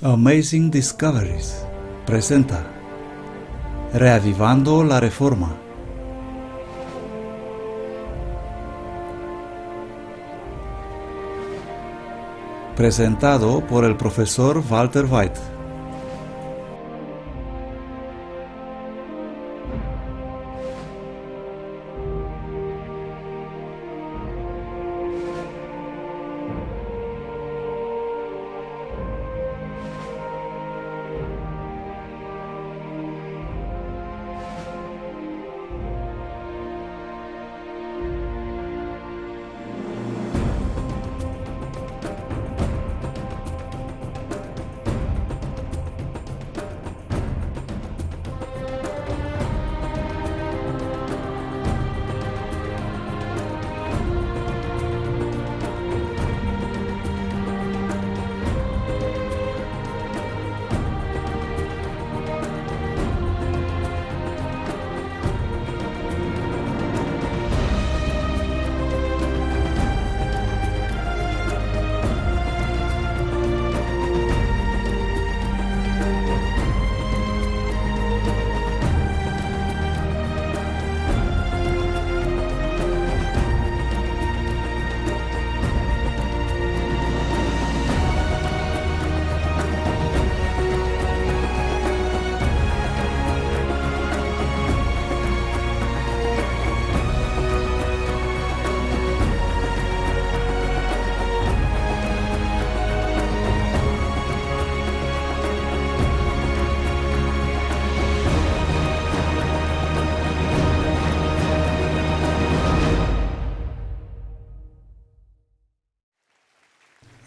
Amazing Discoveries presenta Reavivando la Reforma. Presentado por el profesor Walter White.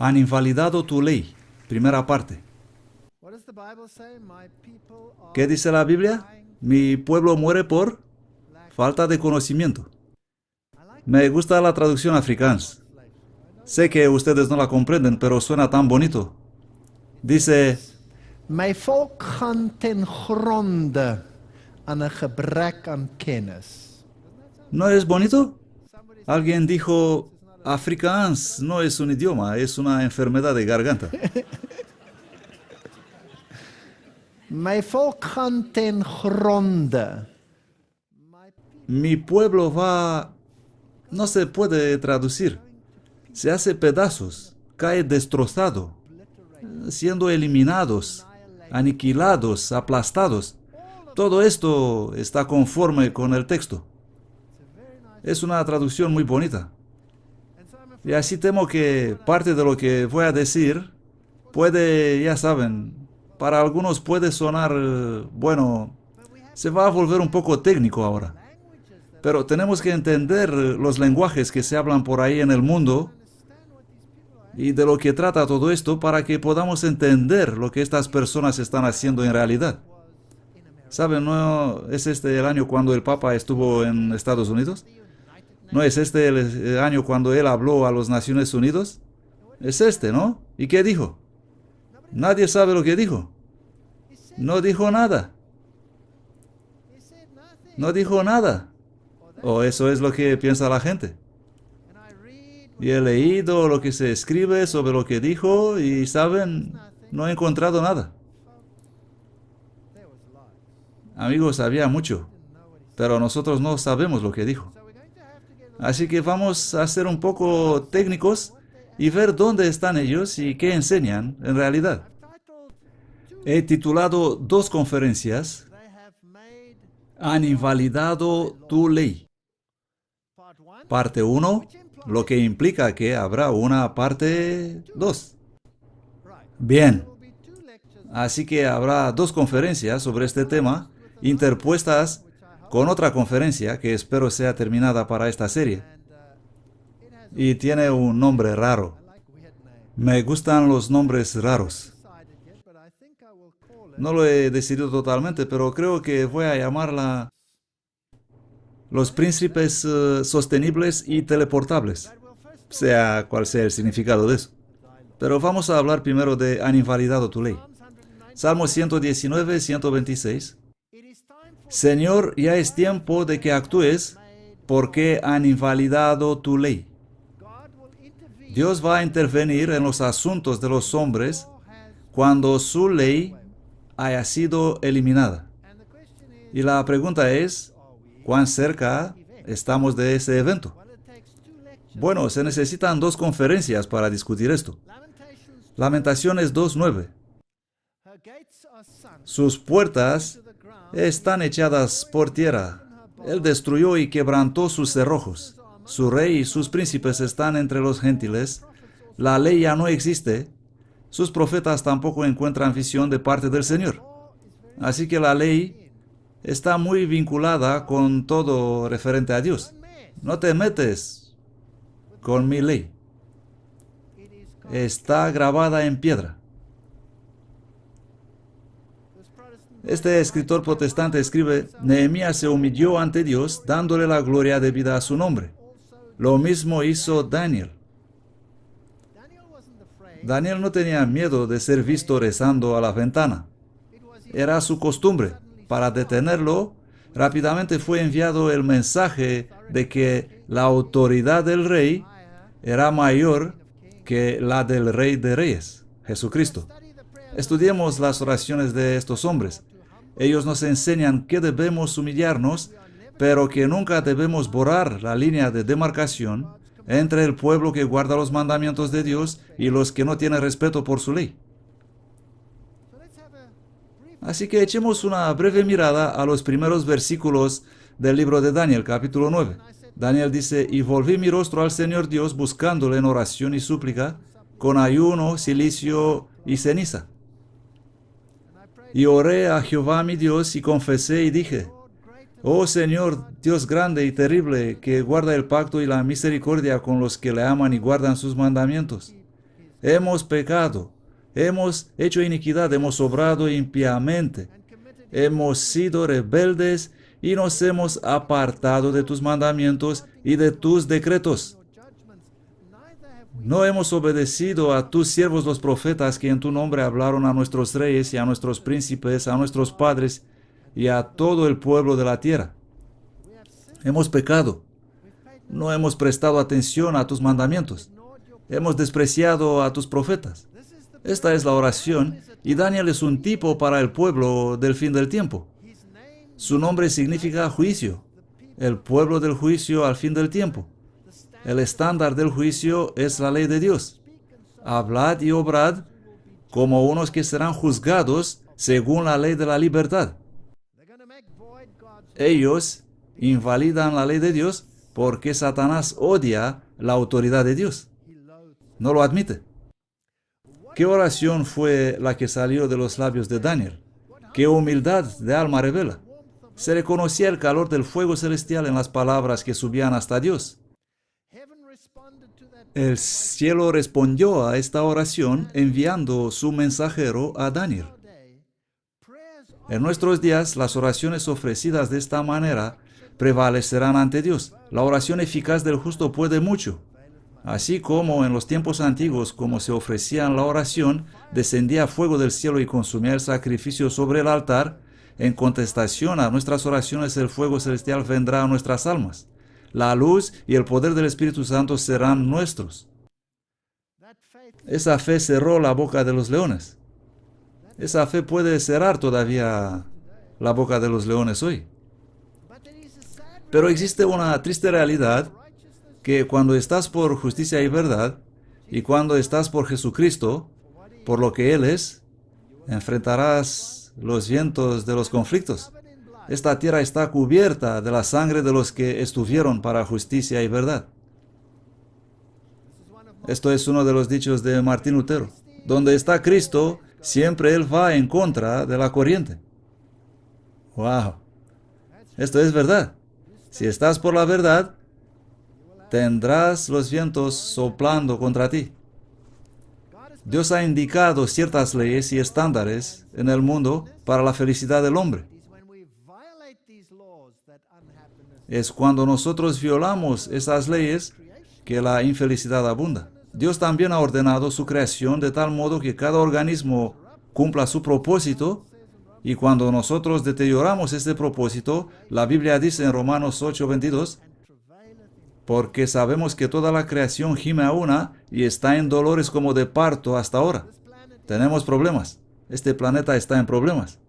Han invalidado tu ley. Primera parte. ¿Qué dice la Biblia? Mi pueblo muere por falta de conocimiento. Me gusta la traducción afrikaans. Sé que ustedes no la comprenden, pero suena tan bonito. Dice: My volk gaan ten gronde aan 'n gebrek aan kennis. ¿No es bonito? Alguien dijo: afrikaans no es un idioma, es una enfermedad de garganta. My volk gaan ten gronde. Mi pueblo va... No se puede traducir. Se hace pedazos, cae destrozado, siendo eliminados, aniquilados, aplastados. Todo esto está conforme con el texto. Es una traducción muy bonita. Y así temo que parte de lo que voy a decir puede, ya saben, para algunos puede sonar, bueno, se va a volver un poco técnico ahora. Pero tenemos que entender los lenguajes que se hablan por ahí en el mundo y de lo que trata todo esto para que podamos entender lo que estas personas están haciendo en realidad. ¿Saben? ¿No es este el año cuando el Papa estuvo en Estados Unidos? ¿No es este el año cuando él habló a las Naciones Unidas? Es este, ¿no? ¿Y qué dijo? Nadie sabe lo que dijo. No dijo nada. No dijo nada. O eso es lo que piensa la gente. Y he leído lo que se escribe sobre lo que dijo y, ¿saben? No he encontrado nada. Amigos, había mucho, pero nosotros no sabemos lo que dijo. Así que vamos a ser un poco técnicos y ver dónde están ellos y qué enseñan en realidad. He titulado 2 conferencias: Han invalidado tu ley. Parte 1, lo que implica que habrá una parte 2. Bien, así que habrá 2 conferencias sobre este tema, interpuestas con otra conferencia que espero sea terminada para esta serie. Y tiene un nombre raro. Me gustan los nombres raros. No lo he decidido totalmente, pero creo que voy a llamarla Los Príncipes Sostenibles y Teleportables, sea cual sea el significado de eso. Pero vamos a hablar primero de Han invalidado tu ley. Salmo 119, 126. Señor, ya es tiempo de que actúes, porque han invalidado tu ley. Dios va a intervenir en los asuntos de los hombres cuando su ley haya sido eliminada. Y la pregunta es, ¿cuán cerca estamos de ese evento? Bueno, se necesitan 2 conferencias para discutir esto. Lamentaciones 2:9. Sus puertas están echadas por tierra. Él destruyó y quebrantó sus cerrojos. Su rey y sus príncipes están entre los gentiles. La ley ya no existe. Sus profetas tampoco encuentran visión de parte del Señor. Así que la ley está muy vinculada con todo referente a Dios. No te metes con mi ley. Está grabada en piedra. Este escritor protestante escribe, Nehemías se humilló ante Dios, dándole la gloria debida a su nombre. Lo mismo hizo Daniel. Daniel no tenía miedo de ser visto rezando a la ventana. Era su costumbre. Para detenerlo, rápidamente fue enviado el mensaje de que la autoridad del rey era mayor que la del Rey de Reyes, Jesucristo. Estudiemos las oraciones de estos hombres. Ellos nos enseñan que debemos humillarnos, pero que nunca debemos borrar la línea de demarcación entre el pueblo que guarda los mandamientos de Dios y los que no tienen respeto por su ley. Así que echemos una breve mirada a los primeros versículos del libro de Daniel, capítulo 9. Daniel dice, y volví mi rostro al Señor Dios buscándole en oración y súplica, con ayuno, cilicio y ceniza. Y oré a Jehová mi Dios y confesé y dije, oh Señor, Dios grande y terrible, que guarda el pacto y la misericordia con los que le aman y guardan sus mandamientos. Hemos pecado, hemos hecho iniquidad, hemos obrado impíamente, hemos sido rebeldes y nos hemos apartado de tus mandamientos y de tus decretos. No hemos obedecido a tus siervos los profetas que en tu nombre hablaron a nuestros reyes y a nuestros príncipes, a nuestros padres y a todo el pueblo de la tierra. Hemos pecado. No hemos prestado atención a tus mandamientos. Hemos despreciado a tus profetas. Esta es la oración y Daniel es un tipo para el pueblo del fin del tiempo. Su nombre significa juicio, el pueblo del juicio al fin del tiempo. El estándar del juicio es la ley de Dios. Hablad y obrad como unos que serán juzgados según la ley de la libertad. Ellos invalidan la ley de Dios porque Satanás odia la autoridad de Dios. No lo admite. ¿Qué oración fue la que salió de los labios de Daniel? ¿Qué humildad de alma revela? Se reconocía el calor del fuego celestial en las palabras que subían hasta Dios. El cielo respondió a esta oración enviando su mensajero a Daniel. En nuestros días, las oraciones ofrecidas de esta manera prevalecerán ante Dios. La oración eficaz del justo puede mucho. Así como en los tiempos antiguos, como se ofrecía la oración, descendía fuego del cielo y consumía el sacrificio sobre el altar, en contestación a nuestras oraciones el fuego celestial vendrá a nuestras almas. La luz y el poder del Espíritu Santo serán nuestros. Esa fe cerró la boca de los leones. Esa fe puede cerrar todavía la boca de los leones hoy. Pero existe una triste realidad que cuando estás por justicia y verdad, y cuando estás por Jesucristo, por lo que Él es, enfrentarás los vientos de los conflictos. Esta tierra está cubierta de la sangre de los que estuvieron para justicia y verdad. Esto es uno de los dichos de Martín Lutero. Donde está Cristo, siempre Él va en contra de la corriente. ¡Wow! Esto es verdad. Si estás por la verdad, tendrás los vientos soplando contra ti. Dios ha indicado ciertas leyes y estándares en el mundo para la felicidad del hombre. Es cuando nosotros violamos esas leyes que la infelicidad abunda. Dios también ha ordenado su creación de tal modo que cada organismo cumpla su propósito, y cuando nosotros deterioramos este propósito, la Biblia dice en Romanos 8:22, porque sabemos que toda la creación gime a una y está en dolores como de parto hasta ahora. Tenemos problemas. Este planeta está en problemas.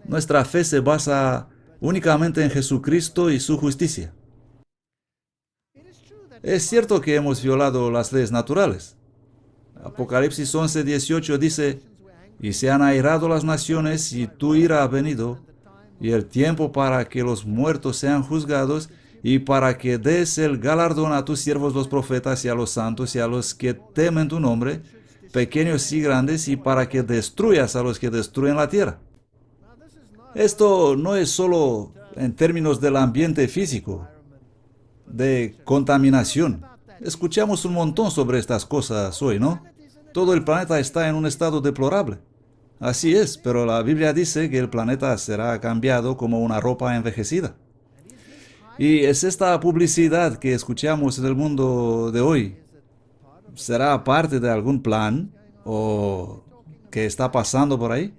Nuestra fe se basa únicamente en Jesucristo y su justicia. Es cierto que hemos violado las leyes naturales. Apocalipsis 11:18 dice, y se han airado las naciones y tu ira ha venido, y el tiempo para que los muertos sean juzgados, y para que des el galardón a tus siervos los profetas y a los santos y a los que temen tu nombre, pequeños y grandes, y para que destruyas a los que destruyen la tierra. Esto no es solo en términos del ambiente físico, de contaminación. Escuchamos un montón sobre estas cosas hoy, ¿no? Todo el planeta está en un estado deplorable. Así es, pero la Biblia dice que el planeta será cambiado como una ropa envejecida. Y es esta publicidad que escuchamos en el mundo de hoy. ¿Será parte de algún plan o que está pasando por ahí?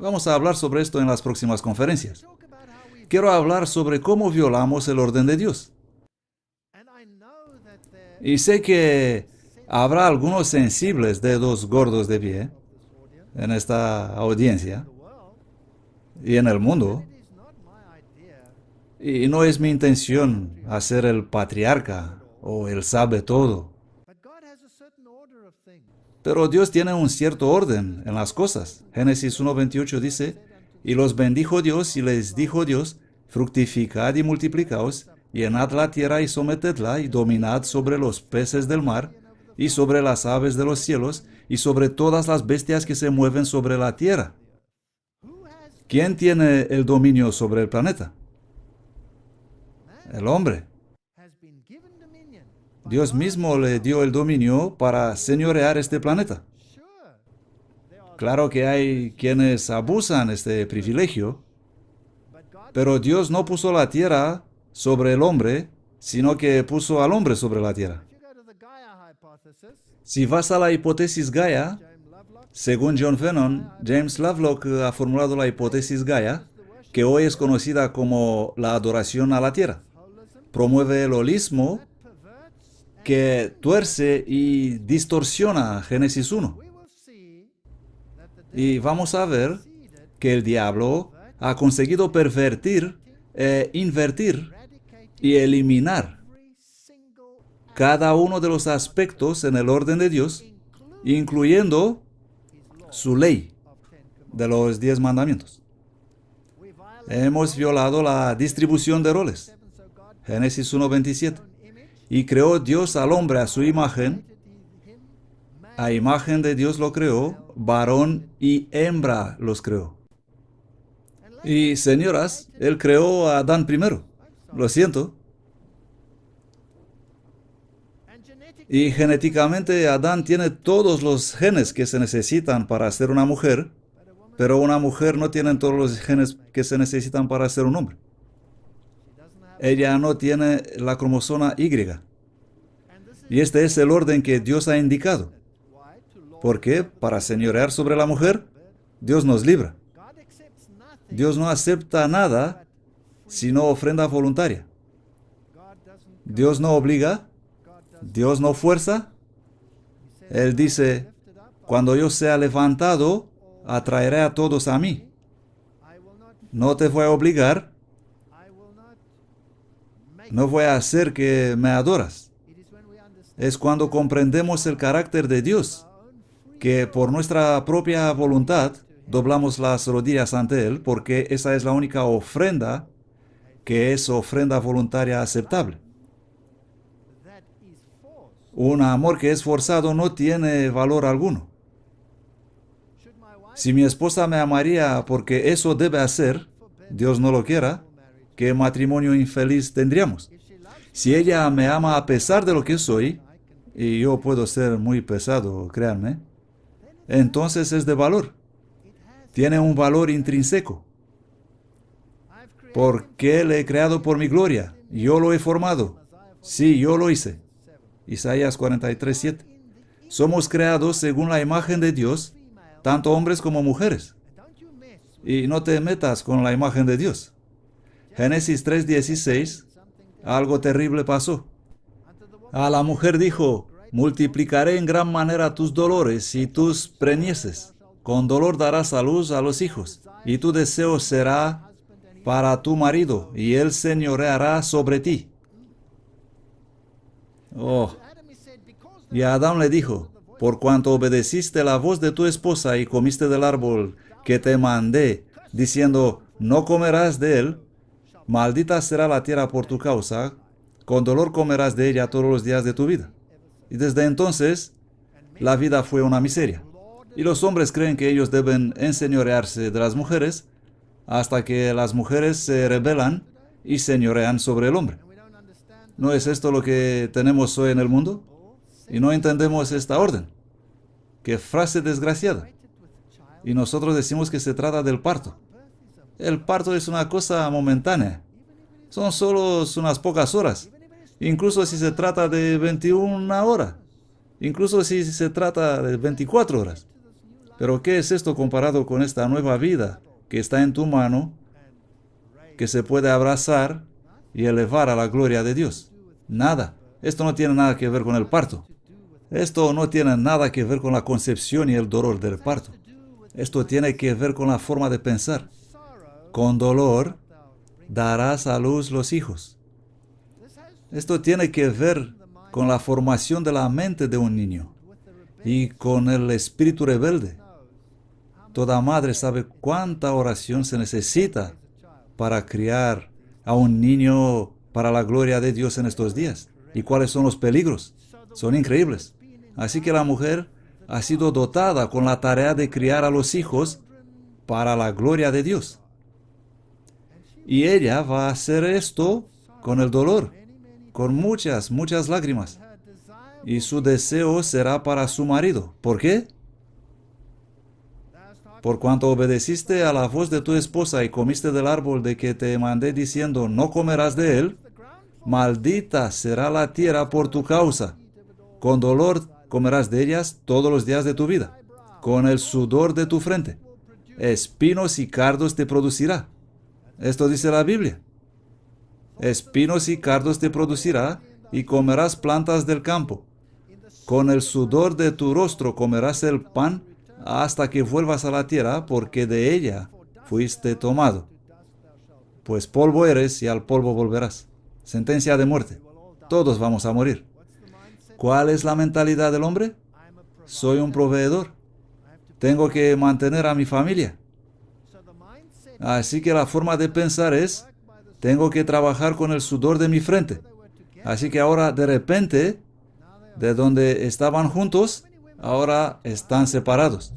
Vamos a hablar sobre esto en las próximas conferencias. Quiero hablar sobre cómo violamos el orden de Dios. Y sé que habrá algunos sensibles dedos gordos de pie en esta audiencia y en el mundo. Y no es mi intención hacer el patriarca o el sabe todo. Pero Dios tiene un cierto orden en las cosas. Génesis 1:28 dice, y los bendijo Dios y les dijo Dios, fructificad y multiplicaos, llenad la tierra y sometedla y dominad sobre los peces del mar y sobre las aves de los cielos y sobre todas las bestias que se mueven sobre la tierra. ¿Quién tiene el dominio sobre el planeta? El hombre. Dios mismo le dio el dominio para señorear este planeta. Claro que hay quienes abusan este privilegio, pero Dios no puso la tierra sobre el hombre, sino que puso al hombre sobre la tierra. Si vas a la hipótesis Gaia, según John Vennon, James Lovelock ha formulado la hipótesis Gaia, que hoy es conocida como la adoración a la tierra. Promueve el holismo que tuerce y distorsiona Génesis 1. Y vamos a ver que el diablo ha conseguido pervertir, invertir y eliminar cada uno de los aspectos en el orden de Dios, incluyendo su ley de los 10 mandamientos. Hemos violado la distribución de roles. Génesis 1:27. Y creó Dios al hombre a su imagen. A imagen de Dios lo creó, varón y hembra los creó. Y señoras, Él creó a Adán primero. Lo siento. Y genéticamente Adán tiene todos los genes que se necesitan para ser una mujer, pero una mujer no tiene todos los genes que se necesitan para ser un hombre. Ella no tiene la cromosoma Y. Y este es el orden que Dios ha indicado. ¿Por qué? Para señorear sobre la mujer, Dios nos libra. Dios no acepta nada sino ofrenda voluntaria. Dios no obliga, Dios no fuerza. Él dice, cuando yo sea levantado, atraeré a todos a mí. No te voy a obligar, no voy a hacer que me adoras. Es cuando comprendemos el carácter de Dios, que por nuestra propia voluntad doblamos las rodillas ante Él, porque esa es la única ofrenda que es ofrenda voluntaria aceptable. Un amor que es forzado no tiene valor alguno. Si mi esposa me amaría porque eso debe hacer, Dios no lo quiera, ¿qué matrimonio infeliz tendríamos? Si ella me ama a pesar de lo que soy, y yo puedo ser muy pesado, créanme, entonces es de valor. Tiene un valor intrínseco. Porque le he creado por mi gloria. Yo lo he formado. Sí, yo lo hice. Isaías 43:7. Somos creados según la imagen de Dios, tanto hombres como mujeres. Y no te metas con la imagen de Dios. Génesis 3:16, algo terrible pasó. A la mujer dijo, multiplicaré en gran manera tus dolores y tus preñeces. Con dolor darás a luz a los hijos, y tu deseo será para tu marido, y él señoreará sobre ti. Oh. Y Adán le dijo, por cuanto obedeciste la voz de tu esposa y comiste del árbol que te mandé, diciendo, no comerás de él, maldita será la tierra por tu causa, con dolor comerás de ella todos los días de tu vida. Y desde entonces, la vida fue una miseria. Y los hombres creen que ellos deben enseñorearse de las mujeres hasta que las mujeres se rebelan y señorean sobre el hombre. ¿No es esto lo que tenemos hoy en el mundo? Y no entendemos esta orden. ¡Qué frase desgraciada! Y nosotros decimos que se trata del parto. El parto es una cosa momentánea. Son solo unas pocas horas. Incluso si se trata de 21 horas. Incluso si se trata de 24 horas. Pero ¿qué es esto comparado con esta nueva vida que está en tu mano, que se puede abrazar y elevar a la gloria de Dios? Nada. Esto no tiene nada que ver con el parto. Esto no tiene nada que ver con la concepción y el dolor del parto. Esto tiene que ver con la forma de pensar. Con dolor darás a luz los hijos. Esto tiene que ver con la formación de la mente de un niño y con el espíritu rebelde. Toda madre sabe cuánta oración se necesita para criar a un niño para la gloria de Dios en estos días. ¿Y cuáles son los peligros? Son increíbles. Así que la mujer ha sido dotada con la tarea de criar a los hijos para la gloria de Dios. Y ella va a hacer esto con el dolor, con muchas, muchas lágrimas. Y su deseo será para su marido. ¿Por qué? Por cuanto obedeciste a la voz de tu esposa y comiste del árbol de que te mandé diciendo, no comerás de él, maldita será la tierra por tu causa. Con dolor comerás de ellas todos los días de tu vida, con el sudor de tu frente. Espinos y cardos te producirá. Esto dice la Biblia. Espinos y cardos te producirá, y comerás plantas del campo. Con el sudor de tu rostro comerás el pan hasta que vuelvas a la tierra, porque de ella fuiste tomado. Pues polvo eres y al polvo volverás. Sentencia de muerte. Todos vamos a morir. ¿Cuál es la mentalidad del hombre? Soy un proveedor. Tengo que mantener a mi familia. Así que la forma de pensar es, tengo que trabajar con el sudor de mi frente. Así que ahora de repente, de donde estaban juntos, ahora están separados.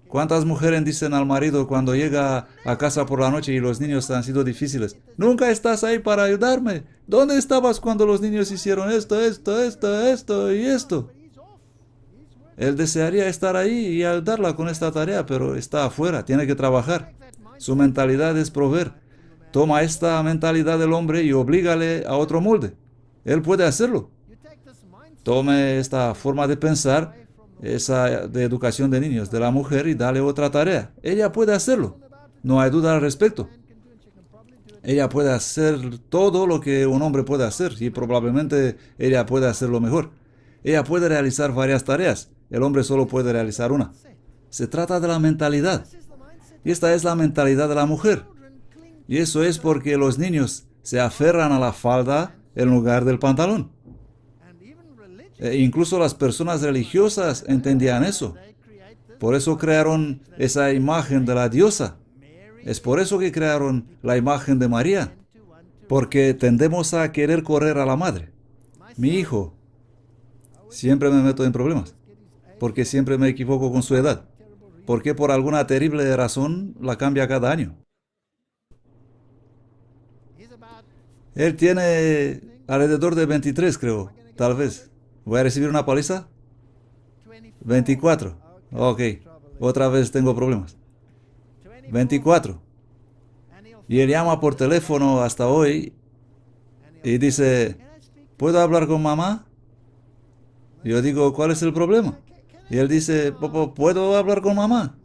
¿Cuántas mujeres dicen al marido cuando llega a casa por la noche y los niños han sido difíciles? Nunca estás ahí para ayudarme. ¿Dónde estabas cuando los niños hicieron esto y esto? Él desearía estar ahí y ayudarla con esta tarea, pero está afuera, tiene que trabajar. Su mentalidad es proveer. Toma esta mentalidad del hombre y oblígale a otro molde. Él puede hacerlo. Tome esta forma de pensar, esa de educación de niños, de la mujer, y dale otra tarea. Ella puede hacerlo. No hay duda al respecto. Ella puede hacer todo lo que un hombre puede hacer y probablemente ella puede hacerlo mejor. Ella puede realizar varias tareas. El hombre solo puede realizar una. Se trata de la mentalidad. Y esta es la mentalidad de la mujer. Y eso es porque los niños se aferran a la falda en lugar del pantalón. Incluso las personas religiosas entendían eso. Por eso crearon esa imagen de la diosa. Es por eso que crearon la imagen de María. Porque tendemos a querer correr a la madre. Mi hijo, siempre me meto en problemas. Porque siempre me equivoco con su edad. Porque por alguna terrible razón la cambia cada año. Él tiene alrededor de 23, creo, tal vez. ¿Voy a recibir una paliza? 24. Ok, otra vez tengo problemas. 24. Y él llama por teléfono hasta hoy y dice, ¿puedo hablar con mamá? Y yo digo, ¿cuál es el problema? Y él dice, ¿puedo hablar con mamá?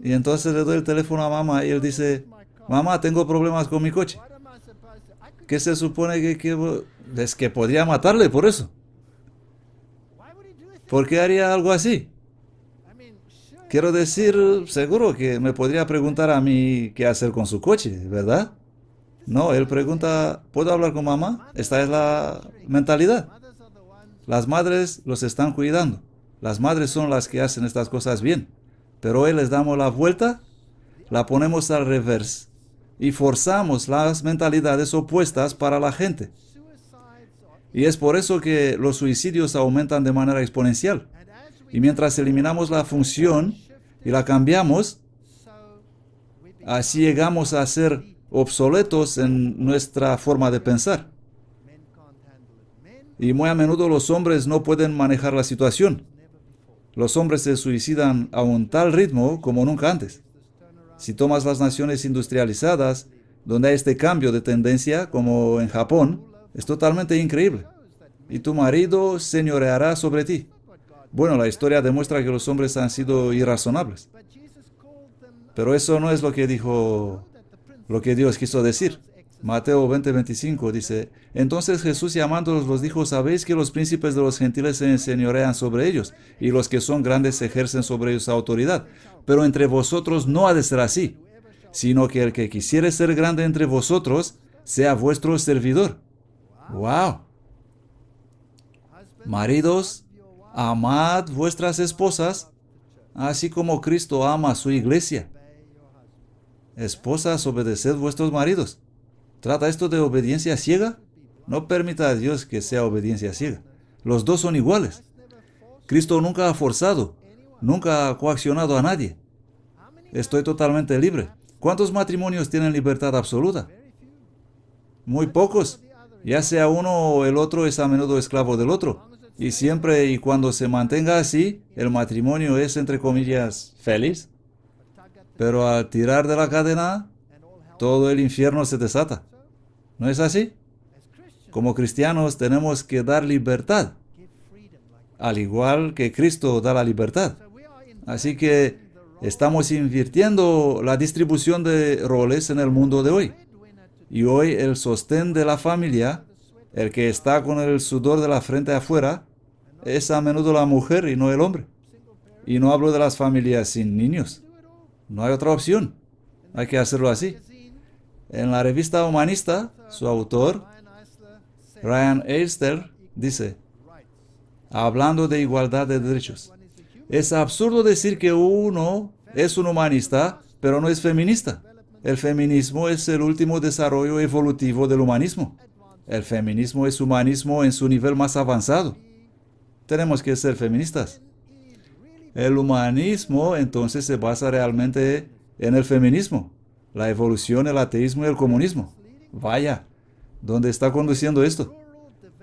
Y entonces le doy el teléfono a mamá y él dice, mamá, tengo problemas con mi coche. ¿Qué se supone que es que podría matarle por eso? ¿Por qué haría algo así? Quiero decir, seguro que me podría preguntar a mí qué hacer con su coche, ¿verdad? No, él pregunta, ¿puedo hablar con mamá? Esta es la mentalidad. Las madres los están cuidando. Las madres son las que hacen estas cosas bien. Pero hoy les damos la vuelta, la ponemos al revés y forzamos las mentalidades opuestas para la gente. Y es por eso que los suicidios aumentan de manera exponencial. Y mientras eliminamos la función y la cambiamos, así llegamos a ser obsoletos en nuestra forma de pensar. Y muy a menudo los hombres no pueden manejar la situación. Los hombres se suicidan a un tal ritmo como nunca antes. Si tomas las naciones industrializadas, donde hay este cambio de tendencia, como en Japón, es totalmente increíble. Y tu marido señoreará sobre ti. Bueno, la historia demuestra que los hombres han sido irrazonables. Pero eso no es lo que Dios quiso decir. Mateo 20:25 dice, entonces Jesús llamándolos los dijo, sabéis que los príncipes de los gentiles se enseñorean sobre ellos, y los que son grandes ejercen sobre ellos autoridad. Pero entre vosotros no ha de ser así, sino que el que quisiere ser grande entre vosotros, sea vuestro servidor. ¡Wow! Maridos, amad vuestras esposas, así como Cristo ama a su iglesia. Esposas, obedeced vuestros maridos. ¿Trata esto de obediencia ciega? No permita a Dios que sea obediencia ciega. Los dos son iguales. Cristo nunca ha forzado, nunca ha coaccionado a nadie. Estoy totalmente libre. ¿Cuántos matrimonios tienen libertad absoluta? Muy pocos. Ya sea uno o el otro es a menudo esclavo del otro. Y siempre y cuando se mantenga así, el matrimonio es, entre comillas, feliz. Pero al tirar de la cadena, todo el infierno se desata. ¿No es así? Como cristianos tenemos que dar libertad, al igual que Cristo da la libertad. Así que estamos invirtiendo la distribución de roles en el mundo de hoy. Y hoy el sostén de la familia, el que está con el sudor de la frente afuera, es a menudo la mujer y no el hombre. Y no hablo de las familias sin niños. No hay otra opción. Hay que hacerlo así. En la revista Humanista, su autor, Ryan Eisler, dice, hablando de igualdad de derechos, es absurdo decir que uno es un humanista, pero no es feminista. El feminismo es el último desarrollo evolutivo del humanismo. El feminismo es humanismo en su nivel más avanzado. Tenemos que ser feministas. El humanismo entonces se basa realmente en el feminismo, la evolución, el ateísmo y el comunismo. Vaya, ¿dónde está conduciendo esto?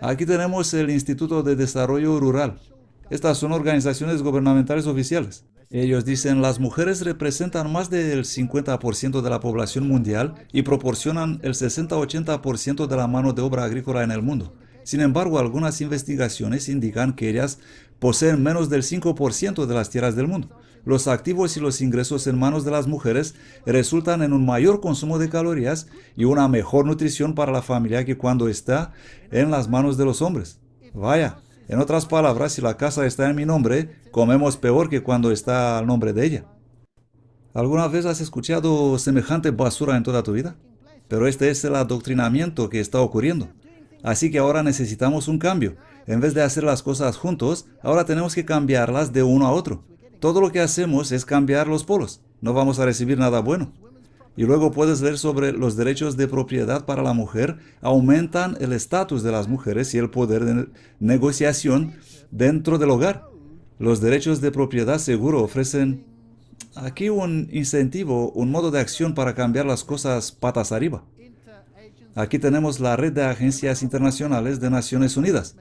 Aquí tenemos el Instituto de Desarrollo Rural. Estas son organizaciones gubernamentales oficiales. Ellos dicen, las mujeres representan más del 50% de la población mundial y proporcionan el 60-80% de la mano de obra agrícola en el mundo. Sin embargo, algunas investigaciones indican que ellas poseen menos del 5% de las tierras del mundo. Los activos y los ingresos en manos de las mujeres resultan en un mayor consumo de calorías y una mejor nutrición para la familia que cuando está en las manos de los hombres. Vaya, en otras palabras, si la casa está en mi nombre, comemos peor que cuando está al nombre de ella. ¿Alguna vez has escuchado semejante basura en toda tu vida? Pero este es el adoctrinamiento que está ocurriendo. Así que ahora necesitamos un cambio. En vez de hacer las cosas juntos, ahora tenemos que cambiarlas de uno a otro. Todo lo que hacemos es cambiar los polos. No vamos a recibir nada bueno. Y luego puedes leer sobre los derechos de propiedad para la mujer. Aumentan el estatus de las mujeres y el poder de negociación dentro del hogar. Los derechos de propiedad seguro ofrecen aquí un incentivo, un modo de acción para cambiar las cosas patas arriba. Aquí tenemos la red de agencias internacionales de Naciones Unidas.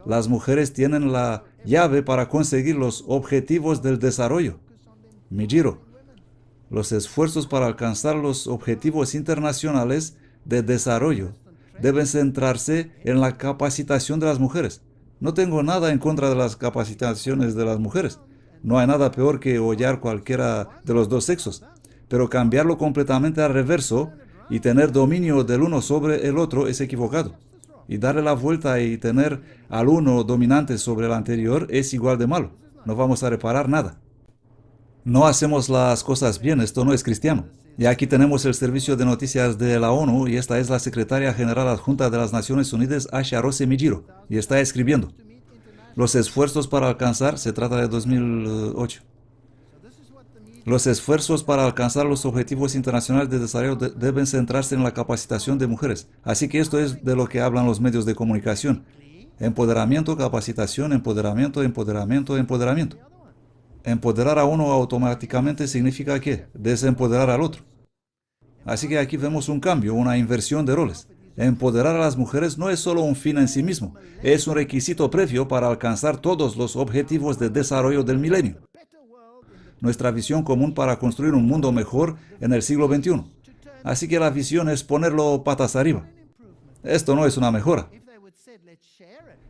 Las mujeres tienen la llave para conseguir los objetivos del desarrollo. Mijiro, los esfuerzos para alcanzar los objetivos internacionales de desarrollo deben centrarse en la capacitación de las mujeres. No tengo nada en contra de las capacitaciones de las mujeres. No hay nada peor que hollar cualquiera de los dos sexos. Pero cambiarlo completamente al reverso y tener dominio del uno sobre el otro es equivocado. Y darle la vuelta y tener al uno dominante sobre el anterior es igual de malo. No vamos a reparar nada. No hacemos las cosas bien, esto no es cristiano. Y aquí tenemos el servicio de noticias de la ONU y esta es la secretaria general adjunta de las Naciones Unidas, Asha Rose Mijiro, y está escribiendo. Los esfuerzos para alcanzar, se trata de 2008. Los esfuerzos para alcanzar los objetivos internacionales de desarrollo deben centrarse en la capacitación de mujeres. Así que esto es de lo que hablan los medios de comunicación. Empoderamiento, capacitación, empoderamiento, empoderamiento, empoderamiento. Empoderar a uno automáticamente significa ¿qué? Desempoderar al otro. Así que aquí vemos un cambio, una inversión de roles. Empoderar a las mujeres no es solo un fin en sí mismo, es un requisito previo para alcanzar todos los objetivos de desarrollo del milenio. Nuestra visión común para construir un mundo mejor en el siglo XXI. Así que la visión es ponerlo patas arriba. Esto no es una mejora.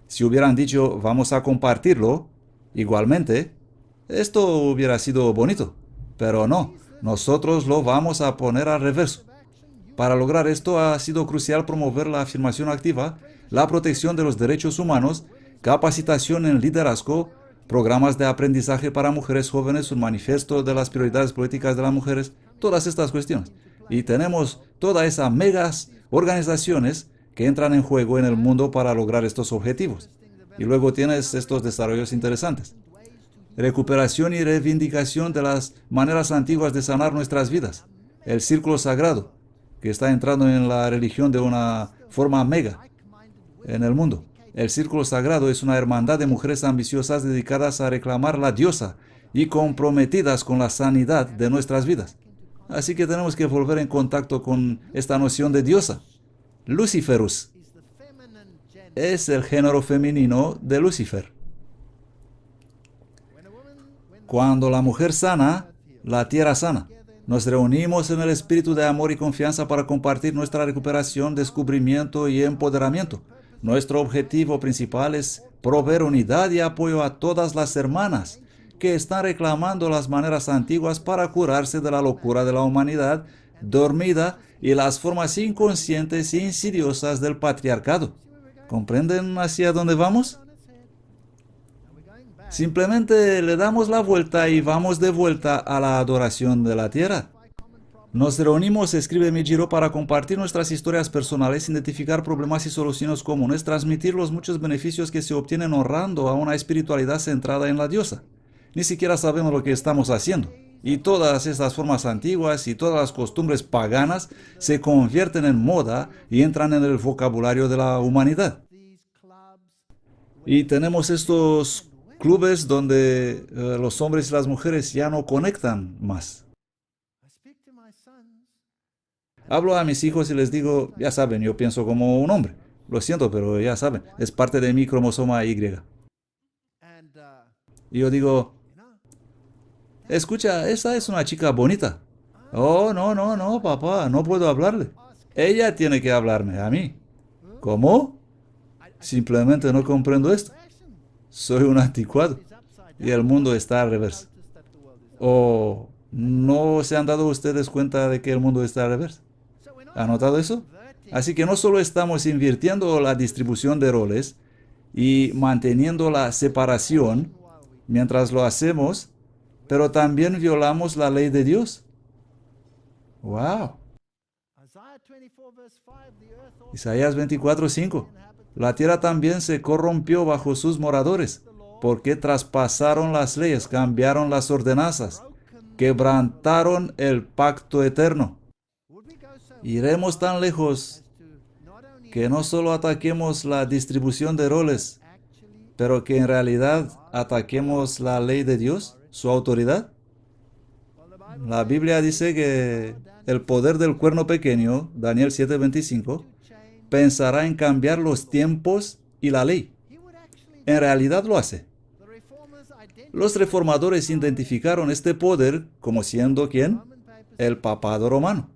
Si hubieran dicho, vamos a compartirlo, igualmente, esto hubiera sido bonito. Pero no, nosotros lo vamos a poner al reverso. Para lograr esto ha sido crucial promover la afirmación activa, la protección de los derechos humanos, capacitación en liderazgo, programas de aprendizaje para mujeres jóvenes, un manifiesto de las prioridades políticas de las mujeres, todas estas cuestiones. Y tenemos todas esas megas organizaciones que entran en juego en el mundo para lograr estos objetivos. Y luego tienes estos desarrollos interesantes. Recuperación y reivindicación de las maneras antiguas de sanar nuestras vidas. El círculo sagrado, que está entrando en la religión de una forma mega en el mundo. El círculo sagrado es una hermandad de mujeres ambiciosas dedicadas a reclamar la diosa y comprometidas con la sanidad de nuestras vidas. Así que tenemos que volver en contacto con esta noción de diosa. Luciferus es el género femenino de Lucifer. Cuando la mujer sana, la tierra sana. Nos reunimos en el espíritu de amor y confianza para compartir nuestra recuperación, descubrimiento y empoderamiento. Nuestro objetivo principal es proveer unidad y apoyo a todas las hermanas que están reclamando las maneras antiguas para curarse de la locura de la humanidad dormida y las formas inconscientes e insidiosas del patriarcado. ¿Comprenden hacia dónde vamos? Simplemente le damos la vuelta y vamos de vuelta a la adoración de la tierra. Nos reunimos, escribe Mijiro, para compartir nuestras historias personales, identificar problemas y soluciones comunes, transmitir los muchos beneficios que se obtienen honrando a una espiritualidad centrada en la diosa. Ni siquiera sabemos lo que estamos haciendo. Y todas estas formas antiguas y todas las costumbres paganas se convierten en moda y entran en el vocabulario de la humanidad. Y tenemos estos clubes donde los hombres y las mujeres ya no conectan más. Hablo a mis hijos y les digo, ya saben, yo pienso como un hombre. Lo siento, pero ya saben, es parte de mi cromosoma Y. Y yo digo, escucha, esa es una chica bonita. Oh, no, papá, no puedo hablarle. Ella tiene que hablarme a mí. ¿Cómo? Simplemente no comprendo esto. Soy un anticuado y el mundo está al revés. ¿O no se han dado ustedes cuenta de que el mundo está al revés? ¿Han notado eso? Así que no solo estamos invirtiendo la distribución de roles y manteniendo la separación mientras lo hacemos, pero también violamos la ley de Dios. ¡Wow! Isaías 24:5. La tierra también se corrompió bajo sus moradores, porque traspasaron las leyes, cambiaron las ordenanzas, quebrantaron el pacto eterno. Iremos tan lejos que no solo ataquemos la distribución de roles, pero que en realidad ataquemos la ley de Dios, su autoridad. La Biblia dice que el poder del cuerno pequeño, Daniel 7:25, pensará en cambiar los tiempos y la ley. En realidad lo hace. Los reformadores identificaron este poder como siendo ¿quién? El papado romano.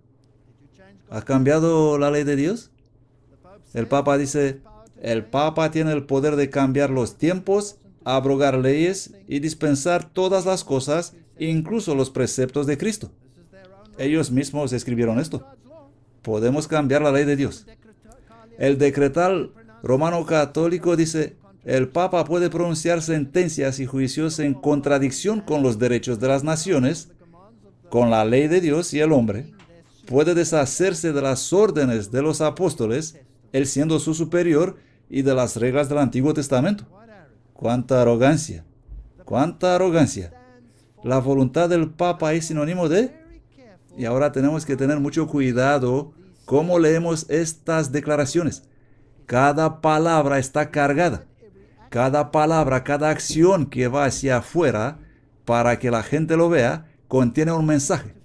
¿Ha cambiado la ley de Dios? El Papa dice, el Papa tiene el poder de cambiar los tiempos, abrogar leyes y dispensar todas las cosas, incluso los preceptos de Cristo. Ellos mismos escribieron esto. Podemos cambiar la ley de Dios. El decretar Romano Católico dice, el Papa puede pronunciar sentencias y juicios en contradicción con los derechos de las naciones, con la ley de Dios y el hombre. Puede deshacerse de las órdenes de los apóstoles, él siendo su superior, y de las reglas del Antiguo Testamento. ¡Cuánta arrogancia! ¡Cuánta arrogancia! La voluntad del Papa es sinónimo de... Y ahora tenemos que tener mucho cuidado cómo leemos estas declaraciones. Cada palabra está cargada. Cada palabra, cada acción que va hacia afuera para que la gente lo vea, contiene un mensaje.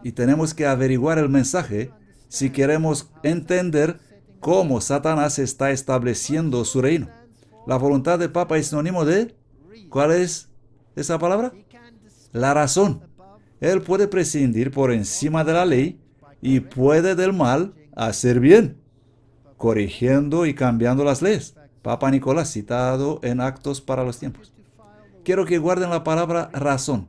Y tenemos que averiguar el mensaje si queremos entender cómo Satanás está estableciendo su reino. La voluntad del Papa es sinónimo de... ¿Cuál es esa palabra? La razón. Él puede prescindir por encima de la ley y puede del mal hacer bien, corrigiendo y cambiando las leyes. Papa Nicolás, citado en Actos para los Tiempos. Quiero que guarden la palabra razón.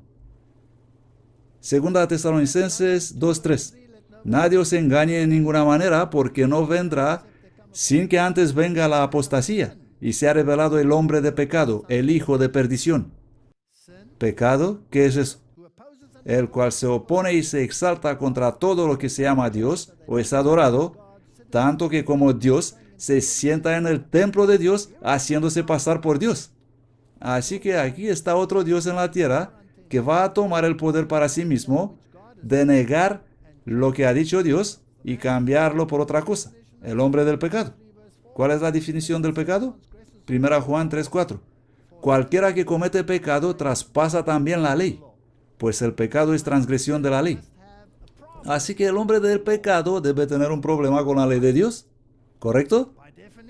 Segunda de Tesalonicenses 2:3. Nadie os engañe en ninguna manera, porque no vendrá sin que antes venga la apostasía y sea revelado el hombre de pecado, el hijo de perdición. ¿Pecado? ¿Qué es eso? El cual se opone y se exalta contra todo lo que se llama Dios o es adorado, tanto que como Dios se sienta en el templo de Dios haciéndose pasar por Dios. Así que aquí está otro Dios en la tierra que va a tomar el poder para sí mismo, de negar lo que ha dicho Dios y cambiarlo por otra cosa, el hombre del pecado. ¿Cuál es la definición del pecado? 1 Juan 3:4. Cualquiera que comete pecado traspasa también la ley, pues el pecado es transgresión de la ley. Así que el hombre del pecado debe tener un problema con la ley de Dios, ¿correcto?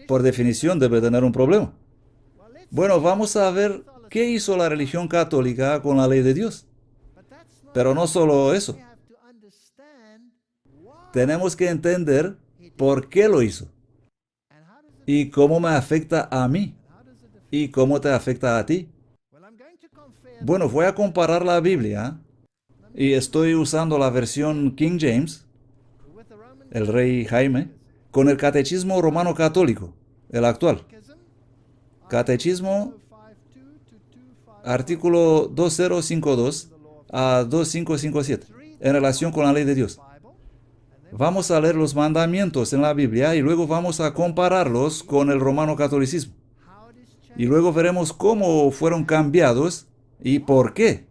Por definición debe tener un problema. Bueno, vamos a ver qué hizo la religión católica con la ley de Dios. Pero no solo eso. Tenemos que entender por qué lo hizo. Y cómo me afecta a mí. Y cómo te afecta a ti. Bueno, voy a comparar la Biblia. Y estoy usando la versión King James, el rey Jaime, con el Catecismo Romano Católico, el actual. Catecismo, artículo 2052 a 2557, en relación con la ley de Dios. Vamos a leer los mandamientos en la Biblia y luego vamos a compararlos con el romano catolicismo. Y luego veremos cómo fueron cambiados y por qué.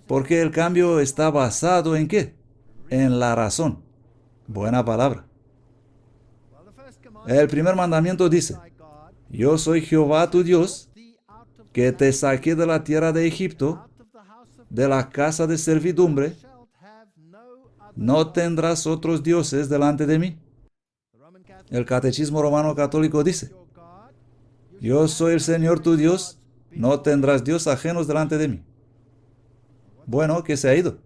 Porque el cambio está basado ¿en qué? En la razón. Buena palabra. El primer mandamiento dice: Yo soy Jehová tu Dios, que te saqué de la tierra de Egipto, de la casa de servidumbre. No tendrás otros dioses delante de mí. El Catecismo Romano Católico dice: Yo soy el Señor tu Dios, no tendrás dioses ajenos delante de mí. Bueno, ¿qué se ha ido?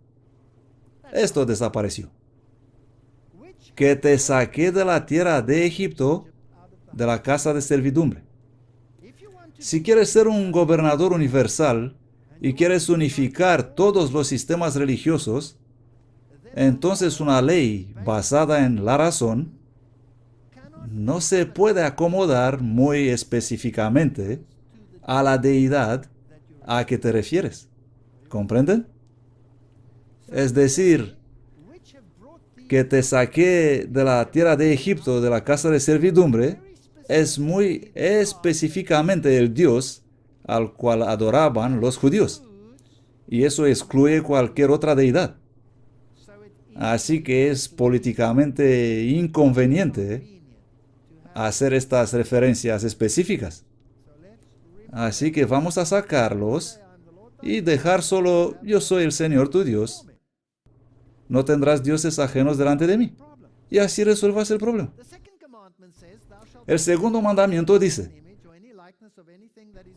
Esto desapareció. Que te saqué de la tierra de Egipto, de la casa de servidumbre. Si quieres ser un gobernador universal y quieres unificar todos los sistemas religiosos, entonces una ley basada en la razón no se puede acomodar muy específicamente a la deidad a que te refieres. ¿Comprenden? Es decir, que te saqué de la tierra de Egipto, de la casa de servidumbre, es muy específicamente el Dios al cual adoraban los judíos. Y eso excluye cualquier otra deidad. Así que es políticamente inconveniente hacer estas referencias específicas. Así que vamos a sacarlos y dejar solo: Yo soy el Señor tu Dios. No tendrás dioses ajenos delante de mí. Y así resuelvas el problema. El segundo mandamiento dice: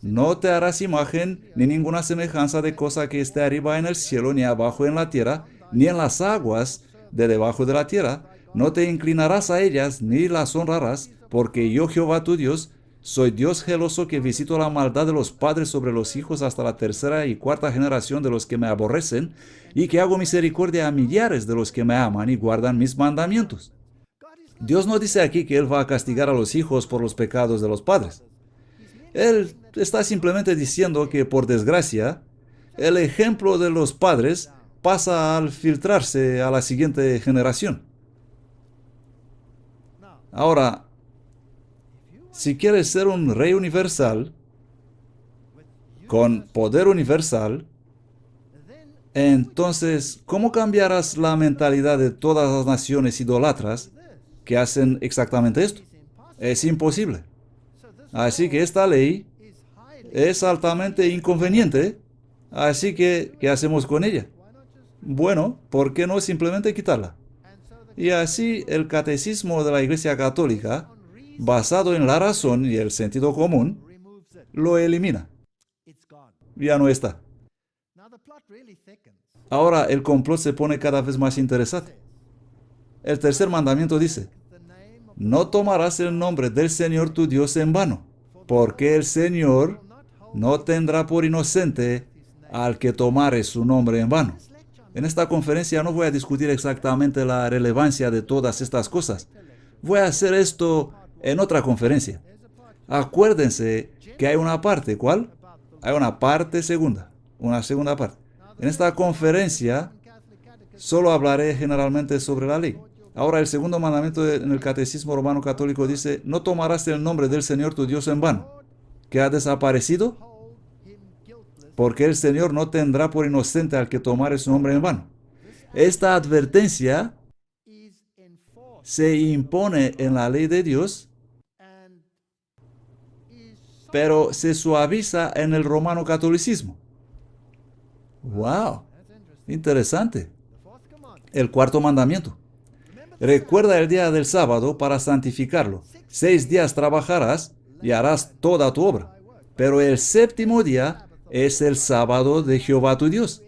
No te harás imagen ni ninguna semejanza de cosa que esté arriba en el cielo, ni abajo en la tierra, ni en las aguas de debajo de la tierra. No te inclinarás a ellas, ni las honrarás, porque yo, Jehová tu Dios, soy Dios celoso, que visito la maldad de los padres sobre los hijos hasta la tercera y cuarta generación de los que me aborrecen, y que hago misericordia a millares de los que me aman y guardan mis mandamientos. Dios no dice aquí que Él va a castigar a los hijos por los pecados de los padres. Él está simplemente diciendo que, por desgracia, el ejemplo de los padres pasa al filtrarse a la siguiente generación. Ahora, si quieres ser un rey universal, con poder universal, entonces, ¿cómo cambiarás la mentalidad de todas las naciones idólatras que hacen exactamente esto? Es imposible. Así que esta ley es altamente inconveniente. Así que, ¿qué hacemos con ella? Bueno, ¿por qué no simplemente quitarla? Y así el catecismo de la Iglesia Católica, basado en la razón y el sentido común, lo elimina. Ya no está. Ahora el complot se pone cada vez más interesante. El tercer mandamiento dice: no tomarás el nombre del Señor tu Dios en vano, porque el Señor no tendrá por inocente al que tomare su nombre en vano. En esta conferencia no voy a discutir exactamente la relevancia de todas estas cosas. Voy a hacer esto en otra conferencia. Acuérdense que hay una parte. ¿Cuál? Hay una parte segunda. Una segunda parte. En esta conferencia solo hablaré generalmente sobre la ley. Ahora, el segundo mandamiento en el Catecismo Romano Católico dice: no tomarás el nombre del Señor tu Dios en vano, que ha desaparecido, porque el Señor no tendrá por inocente al que tomare su nombre en vano. Esta advertencia se impone en la ley de Dios, pero se suaviza en el romano catolicismo. ¡Wow! Interesante. El cuarto mandamiento: recuerda el día del sábado para santificarlo. 6 días trabajarás y harás toda tu obra, pero el séptimo día es el sábado de Jehová tu Dios.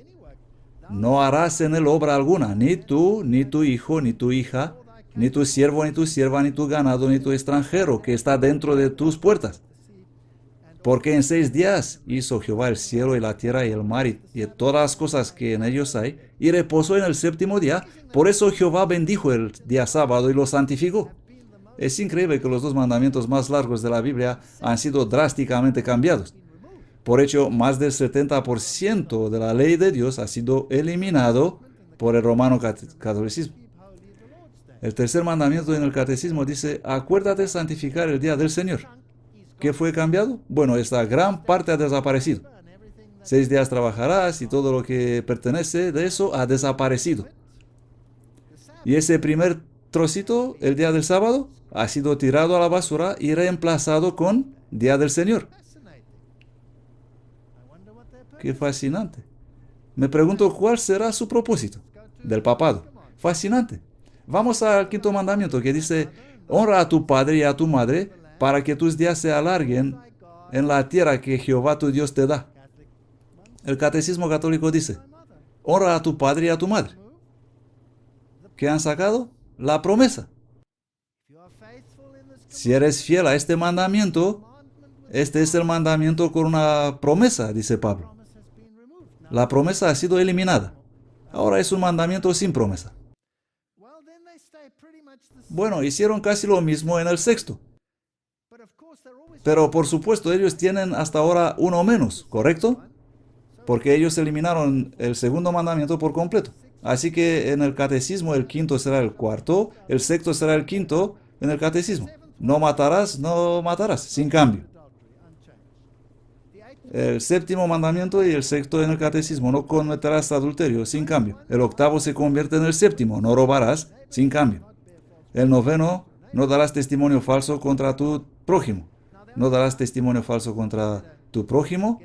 No harás en él obra alguna, ni tú, ni tu hijo, ni tu hija, ni tu siervo, ni tu sierva, ni tu ganado, ni tu extranjero que está dentro de tus puertas. Porque en 6 días hizo Jehová el cielo y la tierra y el mar y todas las cosas que en ellos hay, y reposó en el séptimo día. Por eso Jehová bendijo el día sábado y lo santificó. Es increíble que los 2 mandamientos más largos de la Biblia han sido drásticamente cambiados. Por hecho, más del 70% de la ley de Dios ha sido eliminado por el romano catolicismo. El tercer mandamiento en el catecismo dice: acuérdate de santificar el día del Señor. ¿Qué fue cambiado? Bueno, esta gran parte ha desaparecido. 6 días trabajarás y todo lo que pertenece de eso ha desaparecido. Y ese primer trocito, el día del sábado, ha sido tirado a la basura y reemplazado con día del Señor. ¡Qué fascinante! Me pregunto cuál será su propósito del papado. Fascinante. Vamos al quinto mandamiento que dice: honra a tu padre y a tu madre para que tus días se alarguen en la tierra que Jehová tu Dios te da. El catecismo católico dice: honra a tu padre y a tu madre. ¿Qué han sacado? La promesa. Si eres fiel a este mandamiento, este es el mandamiento con una promesa, dice Pablo. La promesa ha sido eliminada. Ahora es un mandamiento sin promesa. Bueno, hicieron casi lo mismo en el sexto. Pero por supuesto ellos tienen hasta ahora uno menos, ¿correcto? Porque ellos eliminaron el segundo mandamiento por completo. Así que en el catecismo el quinto será el cuarto, el sexto será el quinto en el catecismo. No matarás, no matarás, sin cambio. El séptimo mandamiento y el sexto en el catecismo: no cometerás adulterio, sin cambio. El octavo se convierte en el séptimo: no robarás, sin cambio. El noveno: no darás testimonio falso contra tu prójimo. No darás testimonio falso contra tu prójimo,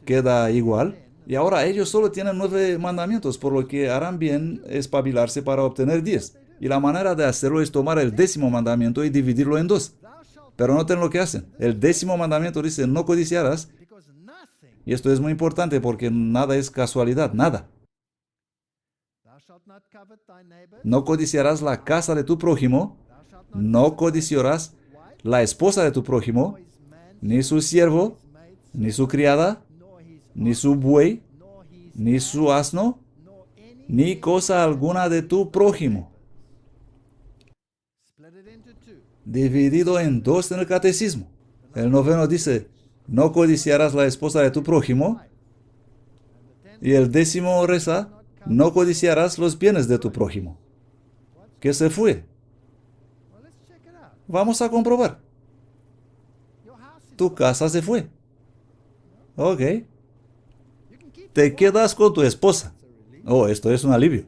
queda igual. Y ahora ellos solo tienen 9 mandamientos, por lo que harán bien espabilarse para obtener 10. Y la manera de hacerlo es tomar el 10º mandamiento y dividirlo en 2. Pero noten lo que hacen. El 10º mandamiento dice: no codiciarás. Y esto es muy importante porque nada es casualidad, nada. No codiciarás la casa de tu prójimo, no codiciarás la esposa de tu prójimo, ni su siervo, ni su criada, ni su buey, ni su asno, ni cosa alguna de tu prójimo. dividido en dos en el catecismo. El noveno dice, no codiciarás la esposa de tu prójimo. Y el décimo reza, no codiciarás los bienes de tu prójimo. ¿Qué se fue? Vamos a comprobar. Tu casa se fue. Ok. Te quedas con tu esposa. Oh, esto es un alivio.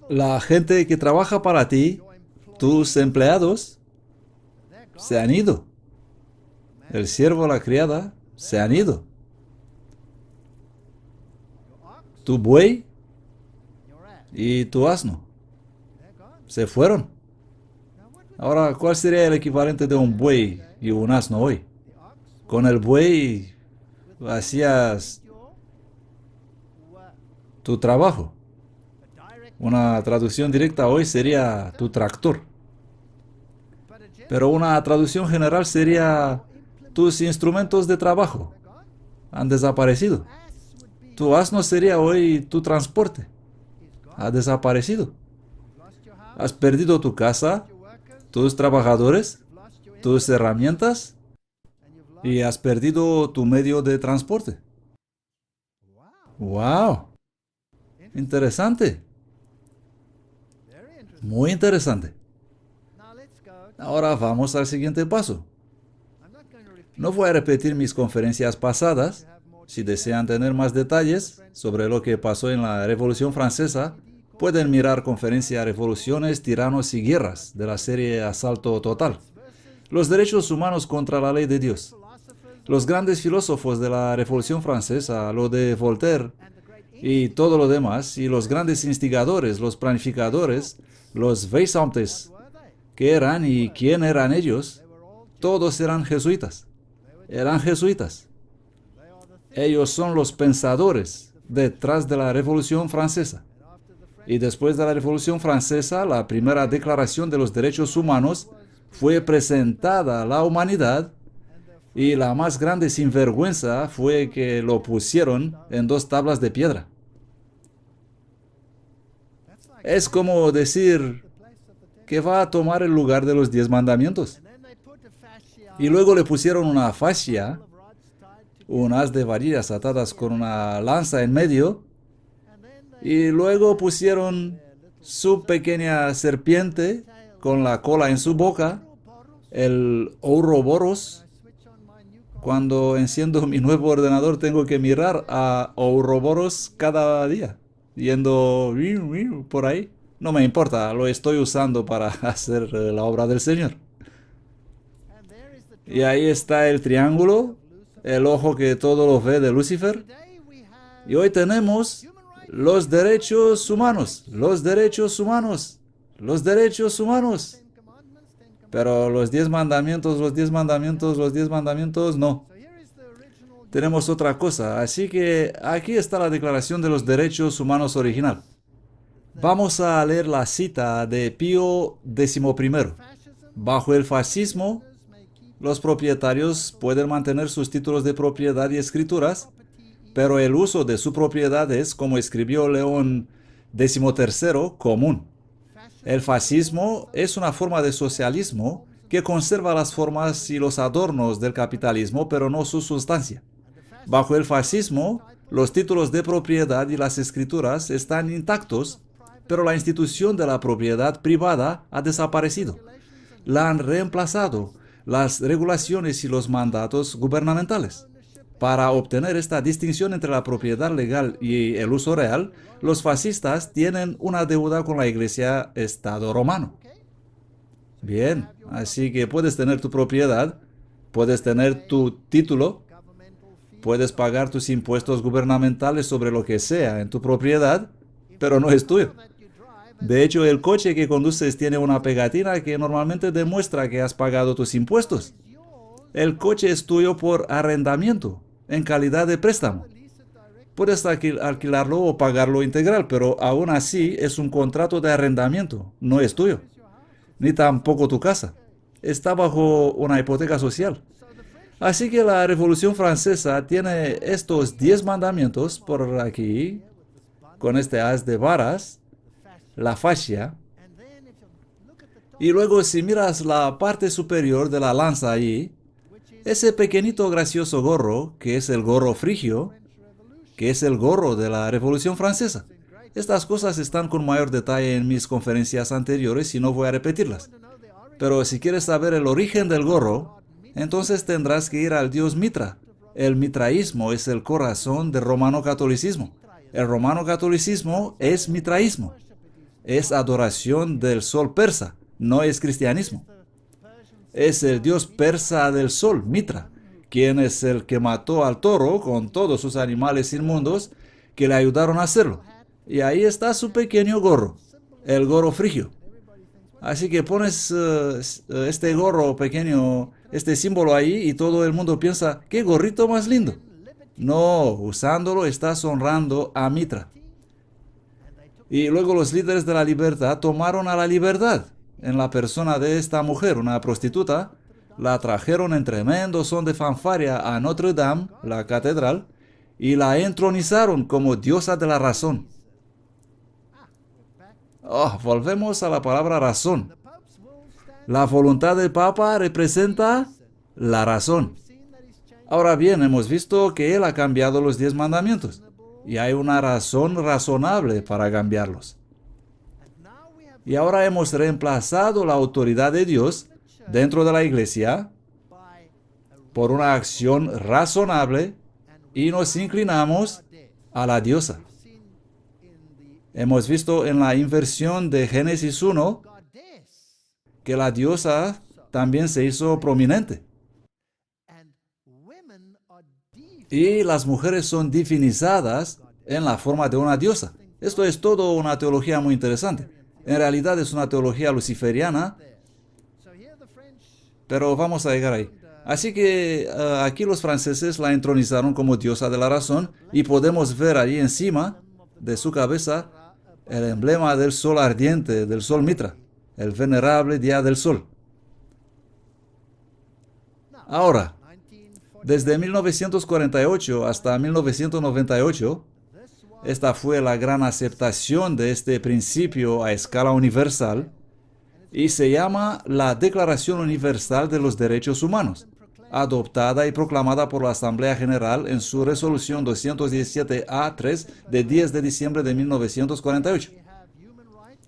La gente que trabaja para ti, tus empleados, se han ido. El siervo, la criada, se han ido. Tu buey y tu asno se fueron. Ahora, ¿cuál sería el equivalente de un buey y un asno hoy? Con el buey hacías tu trabajo. Una traducción directa hoy sería tu tractor. Pero una traducción general sería tus instrumentos de trabajo. Han desaparecido. Tu asno sería hoy tu transporte. Ha desaparecido. Has perdido tu casa, tus trabajadores, tus herramientas y has perdido tu medio de transporte. ¡Wow! Interesante. Muy interesante. Ahora vamos al siguiente paso. No voy a repetir mis conferencias pasadas. Si desean tener más detalles sobre lo que pasó en la Revolución Francesa, pueden mirar conferencia Revoluciones, Tiranos y Guerras de la serie Asalto Total. Los derechos humanos contra la ley de Dios. Los grandes filósofos de la Revolución Francesa, lo de Voltaire y todo lo demás, y los grandes instigadores, los planificadores, los Weissamtes, ¿qué eran y quién eran ellos? Todos eran jesuitas. Eran jesuitas. Ellos son los pensadores detrás de la Revolución Francesa. Y después de la Revolución Francesa, la primera declaración de los derechos humanos fue presentada a la humanidad y la más grande sinvergüenza fue que lo pusieron en 2 tablas de piedra. Es como decir que va a tomar el lugar de los 10 mandamientos. Y luego le pusieron una fascia, un haz de varillas atadas con una lanza en medio, y luego pusieron su pequeña serpiente con la cola en su boca, el Ouroboros. Cuando enciendo mi nuevo ordenador tengo que mirar a Ouroboros cada día, yendo por ahí. No me importa, lo estoy usando para hacer la obra del Señor. Y ahí está el triángulo, el ojo que todo lo ve de Lucifer. Y hoy tenemos los derechos humanos, los derechos humanos, los derechos humanos. Pero los 10 mandamientos, los 10 mandamientos, los 10 mandamientos, no. Tenemos otra cosa. Así que aquí está la Declaración de los Derechos Humanos original. Vamos a leer la cita de Pío XI. Bajo el fascismo, los propietarios pueden mantener sus títulos de propiedad y escrituras, pero el uso de su propiedad es, como escribió León XIII, común. El fascismo es una forma de socialismo que conserva las formas y los adornos del capitalismo, pero no su sustancia. Bajo el fascismo, los títulos de propiedad y las escrituras están intactos, pero la institución de la propiedad privada ha desaparecido. La han reemplazado las regulaciones y los mandatos gubernamentales. Para obtener esta distinción entre la propiedad legal y el uso real, los fascistas tienen una deuda con la Iglesia-Estado romano. Bien, así que puedes tener tu propiedad, puedes tener tu título, puedes pagar tus impuestos gubernamentales sobre lo que sea en tu propiedad, pero no es tuyo. De hecho, el coche que conduces tiene una pegatina que normalmente demuestra que has pagado tus impuestos. El coche es tuyo por arrendamiento, en calidad de préstamo. Puedes alquilarlo o pagarlo integral, pero aún así es un contrato de arrendamiento, no es tuyo. Ni tampoco tu casa. Está bajo una hipoteca social. Así que la Revolución Francesa tiene estos 10 mandamientos por aquí, con este haz de varas, la fascia, Y luego si miras la parte superior de la lanza ahí, ese pequeñito gracioso gorro, que es el gorro frigio, que es el gorro de la Revolución Francesa. Estas cosas están con mayor detalle en mis conferencias anteriores y no voy a repetirlas. Pero si quieres saber el origen del gorro, entonces tendrás que ir al dios Mitra. El mitraísmo es el corazón del romano catolicismo. El romano catolicismo es mitraísmo. Es adoración del sol persa, no es cristianismo. Es el dios persa del sol, Mitra, quien es el que mató al toro con todos sus animales inmundos que le ayudaron a hacerlo. Y ahí está su pequeño gorro, el gorro frigio. Así que pones este gorro pequeño, este símbolo ahí y todo el mundo piensa, ¡qué gorrito más lindo! No, usándolo estás honrando a Mitra. Y luego los líderes de la libertad tomaron a la libertad en la persona de esta mujer, una prostituta, la trajeron en tremendo son de fanfarria a Notre Dame, la catedral, y la entronizaron como diosa de la razón. Oh, volvemos a la palabra razón. La voluntad del Papa representa la razón. Ahora bien, hemos visto que Él ha cambiado los 10 mandamientos, y hay una razón razonable para cambiarlos. Y ahora hemos reemplazado la autoridad de Dios dentro de la iglesia por una acción razonable y nos inclinamos a la diosa. Hemos visto en la inversión de Génesis 1 que la diosa también se hizo prominente. Y las mujeres son divinizadas en la forma de una diosa. Esto es todo una teología muy interesante. En realidad es una teología luciferiana, pero vamos a llegar ahí. Así que aquí los franceses la entronizaron como diosa de la razón y podemos ver allí encima de su cabeza el emblema del sol ardiente, del sol Mitra, el venerable día del sol. Ahora, desde 1948 hasta 1998, esta fue la gran aceptación de este principio a escala universal y se llama la Declaración Universal de los Derechos Humanos, adoptada y proclamada por la Asamblea General en su resolución 217A3 de 10 de diciembre de 1948.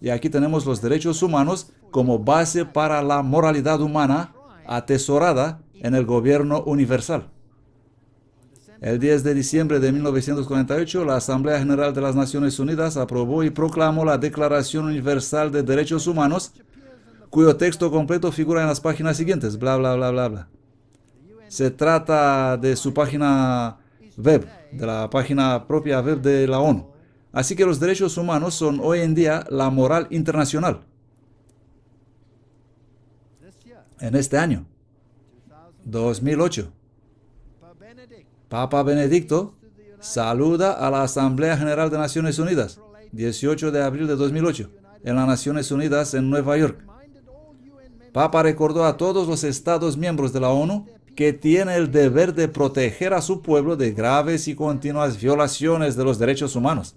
Y aquí tenemos los derechos humanos como base para la moralidad humana atesorada en el gobierno universal. El 10 de diciembre de 1948, la Asamblea General de las Naciones Unidas aprobó y proclamó la Declaración Universal de Derechos Humanos, cuyo texto completo figura en las páginas siguientes, bla, bla, bla, bla, bla. Se trata de su página web, de la página propia web de la ONU. Así que los derechos humanos son hoy en día la moral internacional. En este año, 2008, Papa Benedicto saluda a la Asamblea General de Naciones Unidas, 18 de abril de 2008, en las Naciones Unidas en Nueva York. Papa recordó a todos los Estados miembros de la ONU que tiene el deber de proteger a su pueblo de graves y continuas violaciones de los derechos humanos.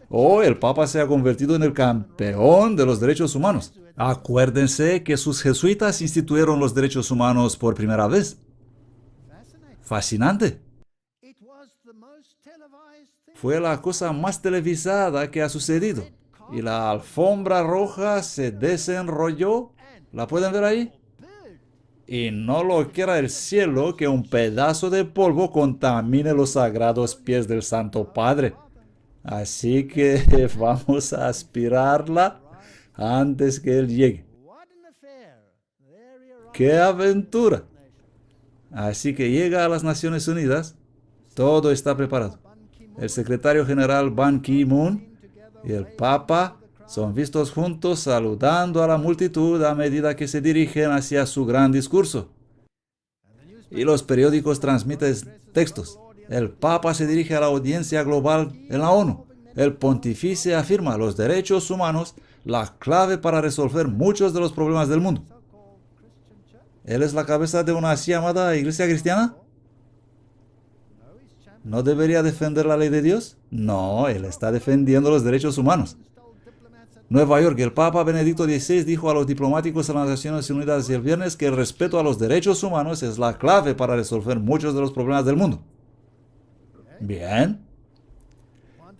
Oh, el Papa se ha convertido en el campeón de los derechos humanos. Acuérdense que sus jesuitas instituyeron los derechos humanos por primera vez. Fascinante. Fue la cosa más televisada que ha sucedido. Y la alfombra roja se desenrolló. ¿La pueden ver ahí? Y no lo quiera el cielo que un pedazo de polvo contamine los sagrados pies del Santo Padre. Así que vamos a aspirarla antes que Él llegue. ¡Qué aventura! Así que llega a las Naciones Unidas, todo está preparado. El secretario general Ban Ki-moon y el Papa son vistos juntos saludando a la multitud a medida que se dirigen hacia su gran discurso. Y los periódicos transmiten textos. El Papa se dirige a la audiencia global en la ONU. El pontífice afirma los derechos humanos, la clave para resolver muchos de los problemas del mundo. ¿Él es la cabeza de una así llamada iglesia cristiana? ¿No debería defender la ley de Dios? No, él está defendiendo los derechos humanos. Nueva York, el Papa Benedicto XVI dijo a los diplomáticos de las Naciones Unidas el viernes que el respeto a los derechos humanos es la clave para resolver muchos de los problemas del mundo. Bien.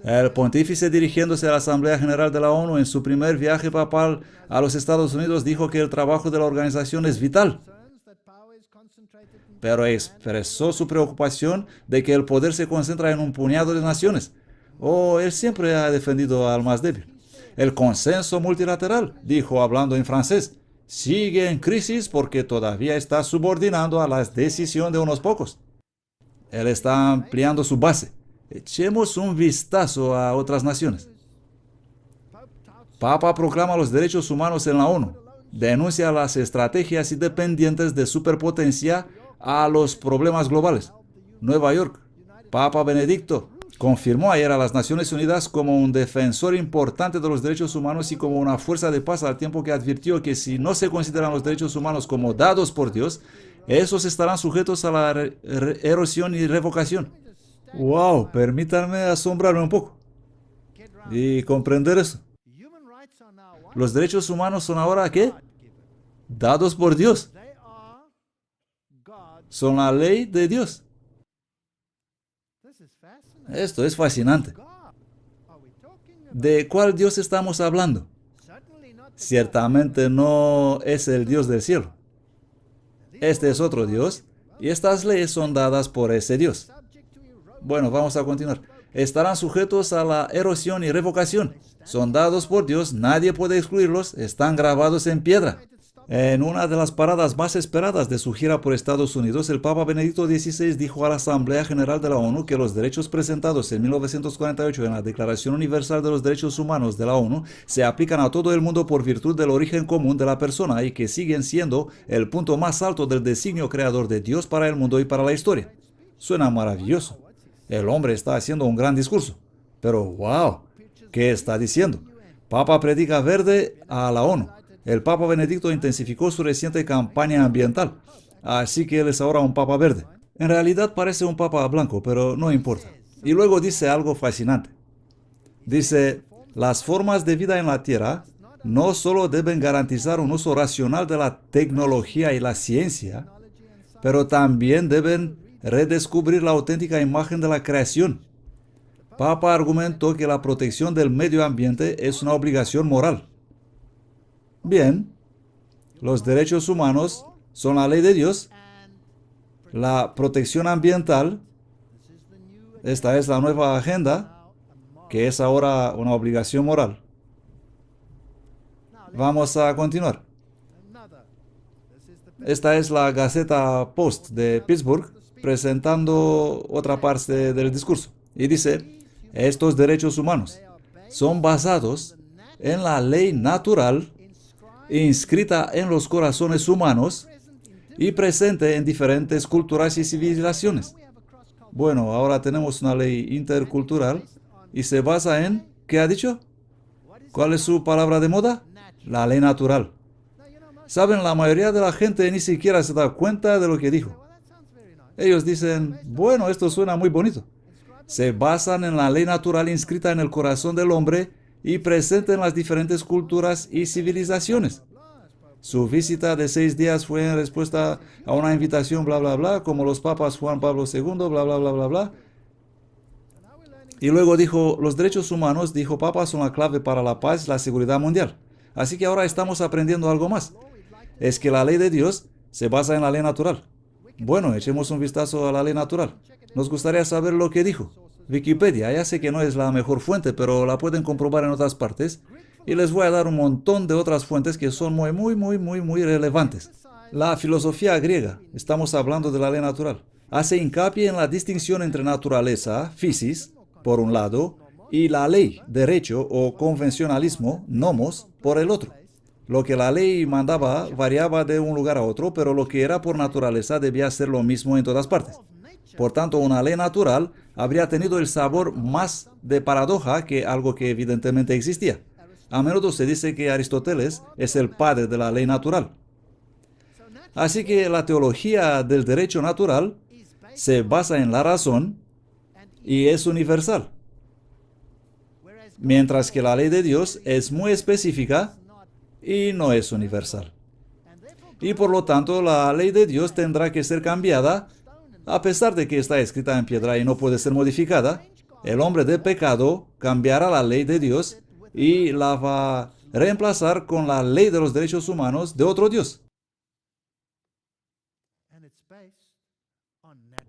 El pontífice, dirigiéndose a la Asamblea General de la ONU en su primer viaje papal a los Estados Unidos, dijo que el trabajo de la organización es vital, pero expresó su preocupación de que el poder se concentra en un puñado de naciones. Él siempre ha defendido al más débil. El consenso multilateral, dijo hablando en francés, sigue en crisis porque todavía está subordinando a la decisión de unos pocos. Él está ampliando su base. Echemos un vistazo a otras naciones. Papa proclama los derechos humanos en la ONU. Denuncia las estrategias independientes de superpotencia a los problemas globales. Nueva York. Papa Benedicto confirmó ayer a las Naciones Unidas como un defensor importante de los derechos humanos y como una fuerza de paz, al tiempo que advirtió que si no se consideran los derechos humanos como dados por Dios, esos estarán sujetos a la erosión y revocación. ¡Wow! Permítanme asombrarme un poco y comprender eso. Los derechos humanos son ahora, ¿qué? Dados por Dios. Son la ley de Dios. Esto es fascinante. ¿De cuál Dios estamos hablando? Ciertamente no es el Dios del cielo. Este es otro Dios, y estas leyes son dadas por ese Dios. Bueno, vamos a continuar. Estarán sujetos a la erosión y revocación. Son dados por Dios, nadie puede excluirlos, están grabados en piedra. En una de las paradas más esperadas de su gira por Estados Unidos, el Papa Benedicto XVI dijo a la Asamblea General de la ONU que los derechos presentados en 1948 en la Declaración Universal de los Derechos Humanos de la ONU se aplican a todo el mundo por virtud del origen común de la persona y que siguen siendo el punto más alto del designio creador de Dios para el mundo y para la historia. Suena maravilloso. El hombre está haciendo un gran discurso. Pero ¡wow! ¿Qué está diciendo? Papa predica verde a la ONU. El Papa Benedicto intensificó su reciente campaña ambiental, así que él es ahora un Papa verde. En realidad parece un Papa blanco, pero no importa. Y luego dice algo fascinante. Dice, las formas de vida en la Tierra no solo deben garantizar un uso racional de la tecnología y la ciencia, pero también deben redescubrir la auténtica imagen de la creación. Papa argumentó que la protección del medio ambiente es una obligación moral. Bien, los derechos humanos son la ley de Dios, la protección ambiental, esta es la nueva agenda, que es ahora una obligación moral. Vamos a continuar. Esta es la Gaceta Post de Pittsburgh, presentando otra parte del discurso. Y dice, estos derechos humanos son basados en la ley natural inscrita en los corazones humanos y presente en diferentes culturas y civilizaciones. Bueno, ahora tenemos una ley intercultural y se basa en, ¿qué ha dicho? ¿Cuál es su palabra de moda? La ley natural. Saben, la mayoría de la gente ni siquiera se da cuenta de lo que dijo. Ellos dicen, bueno, esto suena muy bonito. Se basan en la ley natural inscrita en el corazón del hombre y presente en las diferentes culturas y civilizaciones. Su visita de 6 días fue en respuesta a una invitación, bla, bla, bla, como los papas Juan Pablo II, bla, bla, bla, bla, bla. Y luego dijo, los derechos humanos, dijo Papa, son la clave para la paz y la seguridad mundial. Así que ahora estamos aprendiendo algo más. Es que la ley de Dios se basa en la ley natural. Bueno, echemos un vistazo a la ley natural. Nos gustaría saber lo que dijo. Wikipedia, ya sé que no es la mejor fuente, pero la pueden comprobar en otras partes. Y les voy a dar un montón de otras fuentes que son muy relevantes. La filosofía griega, estamos hablando de la ley natural, hace hincapié en la distinción entre naturaleza, physis, por un lado, y la ley, derecho o convencionalismo, nomos, por el otro. Lo que la ley mandaba variaba de un lugar a otro, pero lo que era por naturaleza debía ser lo mismo en todas partes. Por tanto, una ley natural habría tenido el sabor más de paradoja que algo que evidentemente existía. A menudo se dice que Aristóteles es el padre de la ley natural. Así que la teología del derecho natural se basa en la razón y es universal. mientras que la ley de Dios es muy específica y no es universal. Y por lo tanto, la ley de Dios tendrá que ser cambiada, a pesar de que está escrita en piedra y no puede ser modificada. El hombre de pecado cambiará la ley de Dios y la va a reemplazar con la ley de los derechos humanos de otro Dios.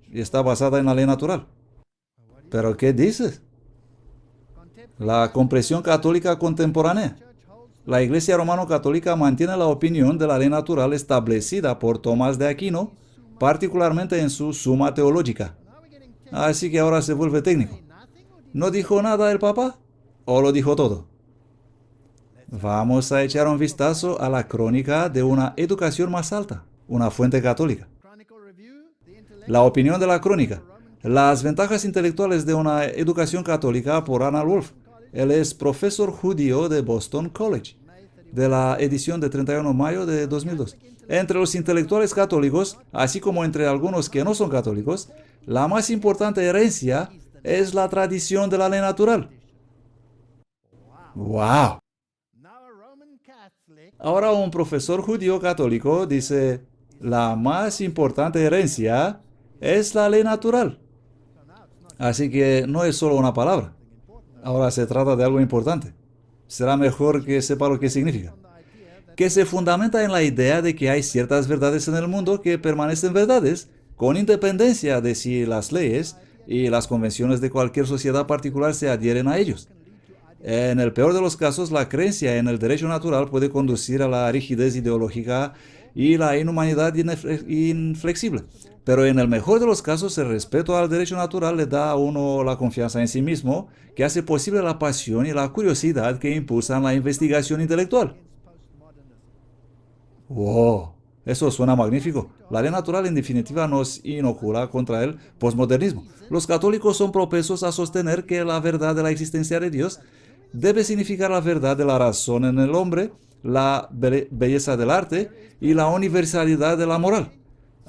Y está basada en la ley natural. ¿Pero qué dices? La comprensión católica contemporánea. La Iglesia Romano-Católica mantiene la opinión de la ley natural establecida por Tomás de Aquino, particularmente en su Summa Theologica. Así que ahora se vuelve técnico. ¿No dijo nada el Papa? ¿O lo dijo todo? Vamos a echar un vistazo a la crónica de una educación más alta, una fuente católica. La opinión de la crónica. Las ventajas intelectuales de una educación católica por Arnold Wolf. Él es profesor judío de Boston College, de la edición de 31 de mayo de 2002. Entre los intelectuales católicos, así como entre algunos que no son católicos, la más importante herencia es la tradición de la ley natural. ¡Wow! Ahora un profesor judío católico dice, la más importante herencia es la ley natural. Así que no es solo una palabra. Ahora se trata de algo importante. Será mejor que sepa lo que significa. Que se fundamenta en la idea de que hay ciertas verdades en el mundo que permanecen verdades, con independencia de si las leyes y las convenciones de cualquier sociedad particular se adhieren a ellos. En el peor de los casos, la creencia en el derecho natural puede conducir a la rigidez ideológica y la inhumanidad inflexible. Pero en el mejor de los casos, el respeto al derecho natural le da a uno la confianza en sí mismo, que hace posible la pasión y la curiosidad que impulsan la investigación intelectual. ¡Wow! Eso suena magnífico. La ley natural en definitiva nos inocula contra el posmodernismo. Los católicos son propensos a sostener que la verdad de la existencia de Dios debe significar la verdad de la razón en el hombre, la belleza del arte y la universalidad de la moral.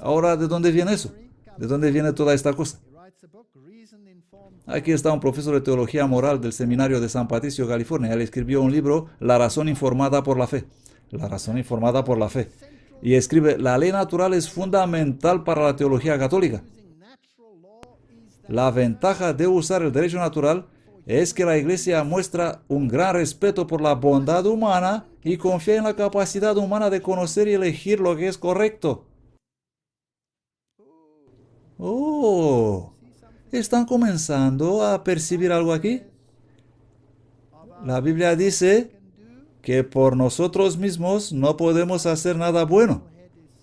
Ahora, ¿de dónde viene eso? ¿De dónde viene toda esta cosa? Aquí está un profesor de teología moral del seminario de San Patricio, California. Él escribió un libro, La razón informada por la fe. La razón informada por la fe. Y escribe, la ley natural es fundamental para la teología católica. La ventaja de usar el derecho natural es que la Iglesia muestra un gran respeto por la bondad humana y confía en la capacidad humana de conocer y elegir lo que es correcto. Oh, ¿están comenzando a percibir algo aquí? La Biblia dice que por nosotros mismos no podemos hacer nada bueno.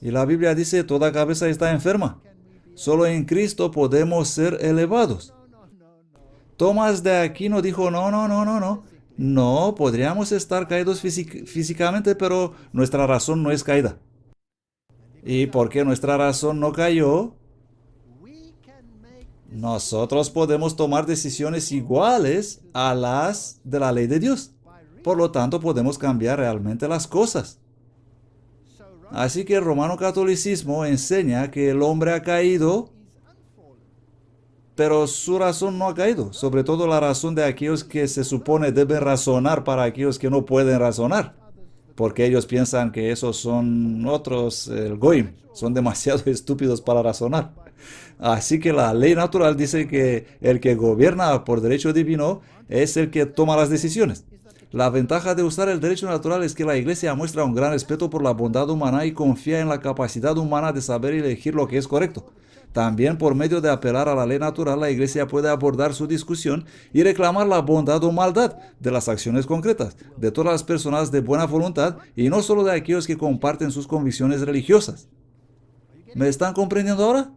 Y la Biblia dice toda cabeza está enferma. Solo en Cristo podemos ser elevados. Tomás de Aquino dijo, no. No, podríamos estar caídos físicamente, pero nuestra razón no es caída. ¿Y por qué nuestra razón no cayó? Nosotros podemos tomar decisiones iguales a las de la ley de Dios. Por lo tanto, podemos cambiar realmente las cosas. Así que el romano catolicismo enseña que el hombre ha caído, pero su razón no ha caído. Sobre todo la razón de aquellos que se supone deben razonar para aquellos que no pueden razonar. Porque ellos piensan que esos son otros, el goim, son demasiado estúpidos para razonar. Así que la ley natural dice que el que gobierna por derecho divino es el que toma las decisiones. La ventaja de usar el derecho natural es que la Iglesia muestra un gran respeto por la bondad humana y confía en la capacidad humana de saber elegir lo que es correcto. También por medio de apelar a la ley natural, la Iglesia puede abordar su discusión y reclamar la bondad o maldad de las acciones concretas, de todas las personas de buena voluntad y no solo de aquellos que comparten sus convicciones religiosas. ¿Me están comprendiendo ahora?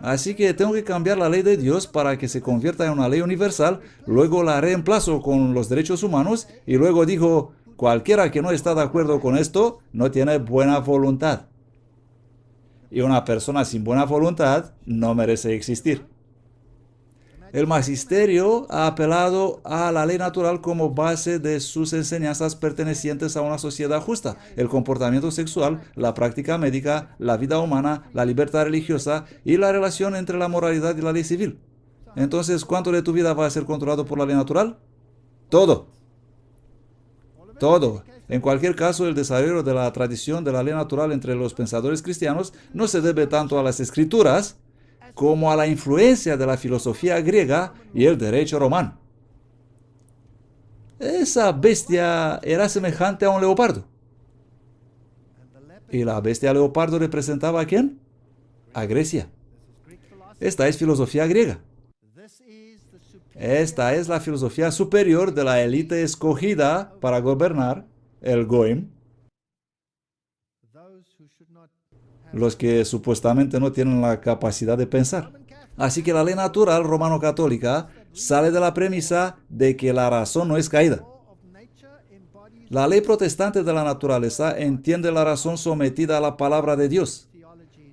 Así que tengo que cambiar la ley de Dios para que se convierta en una ley universal, luego la reemplazo con los derechos humanos y luego digo, cualquiera que no está de acuerdo con esto no tiene buena voluntad. Y una persona sin buena voluntad no merece existir. El magisterio ha apelado a la ley natural como base de sus enseñanzas pertenecientes a una sociedad justa. El comportamiento sexual, la práctica médica, la vida humana, la libertad religiosa y la relación entre la moralidad y la ley civil. Entonces, ¿cuánto de tu vida va a ser controlado por la ley natural? Todo. Todo. En cualquier caso, el desarrollo de la tradición de la ley natural entre los pensadores cristianos no se debe tanto a las escrituras como a la influencia de la filosofía griega y el derecho romano. Esa bestia era semejante a un leopardo. ¿Y la bestia leopardo representaba a quién? A Grecia. Esta es filosofía griega. Esta es la filosofía superior de la élite escogida para gobernar, el Goim, los que supuestamente no tienen la capacidad de pensar. Así que la ley natural romano-católica sale de la premisa de que la razón no es caída. La ley protestante de la naturaleza entiende la razón sometida a la palabra de Dios.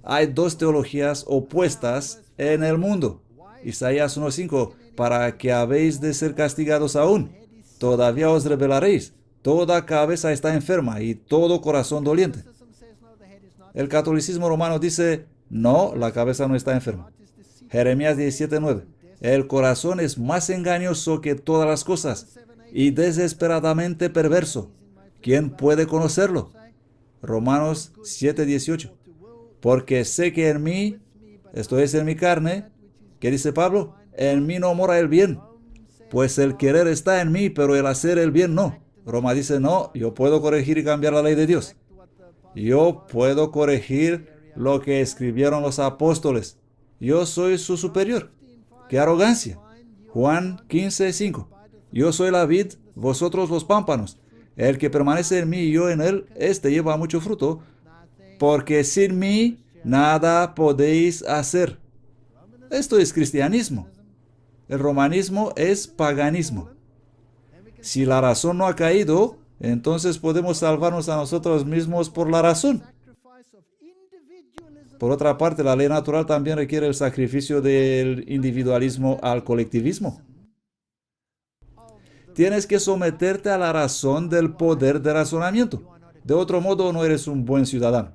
Hay dos teologías opuestas en el mundo. Isaías 1:5, para que habéis de ser castigados aún, todavía os rebelaréis. Toda cabeza está enferma y todo corazón doliente. El catolicismo romano dice, no, la cabeza no está enferma. Jeremías 17:9, el corazón es más engañoso que todas las cosas y desesperadamente perverso. ¿Quién puede conocerlo? Romanos 7:18, porque sé que en mí, esto es en mi carne, ¿qué dice Pablo? En mí no mora el bien, pues el querer está en mí, pero el hacer el bien no. Roma dice, no, yo puedo corregir y cambiar la ley de Dios. Yo puedo corregir lo que escribieron los apóstoles. Yo soy su superior. ¡Qué arrogancia! Juan 15:5. Yo soy la vid, vosotros los pámpanos. El que permanece en mí y yo en él, éste lleva mucho fruto, porque sin mí nada podéis hacer. Esto es cristianismo. El romanismo es paganismo. Si la razón no ha caído, entonces podemos salvarnos a nosotros mismos por la razón. Por otra parte, la ley natural también requiere el sacrificio del individualismo al colectivismo. Tienes que someterte a la razón del poder de razonamiento. De otro modo, no eres un buen ciudadano.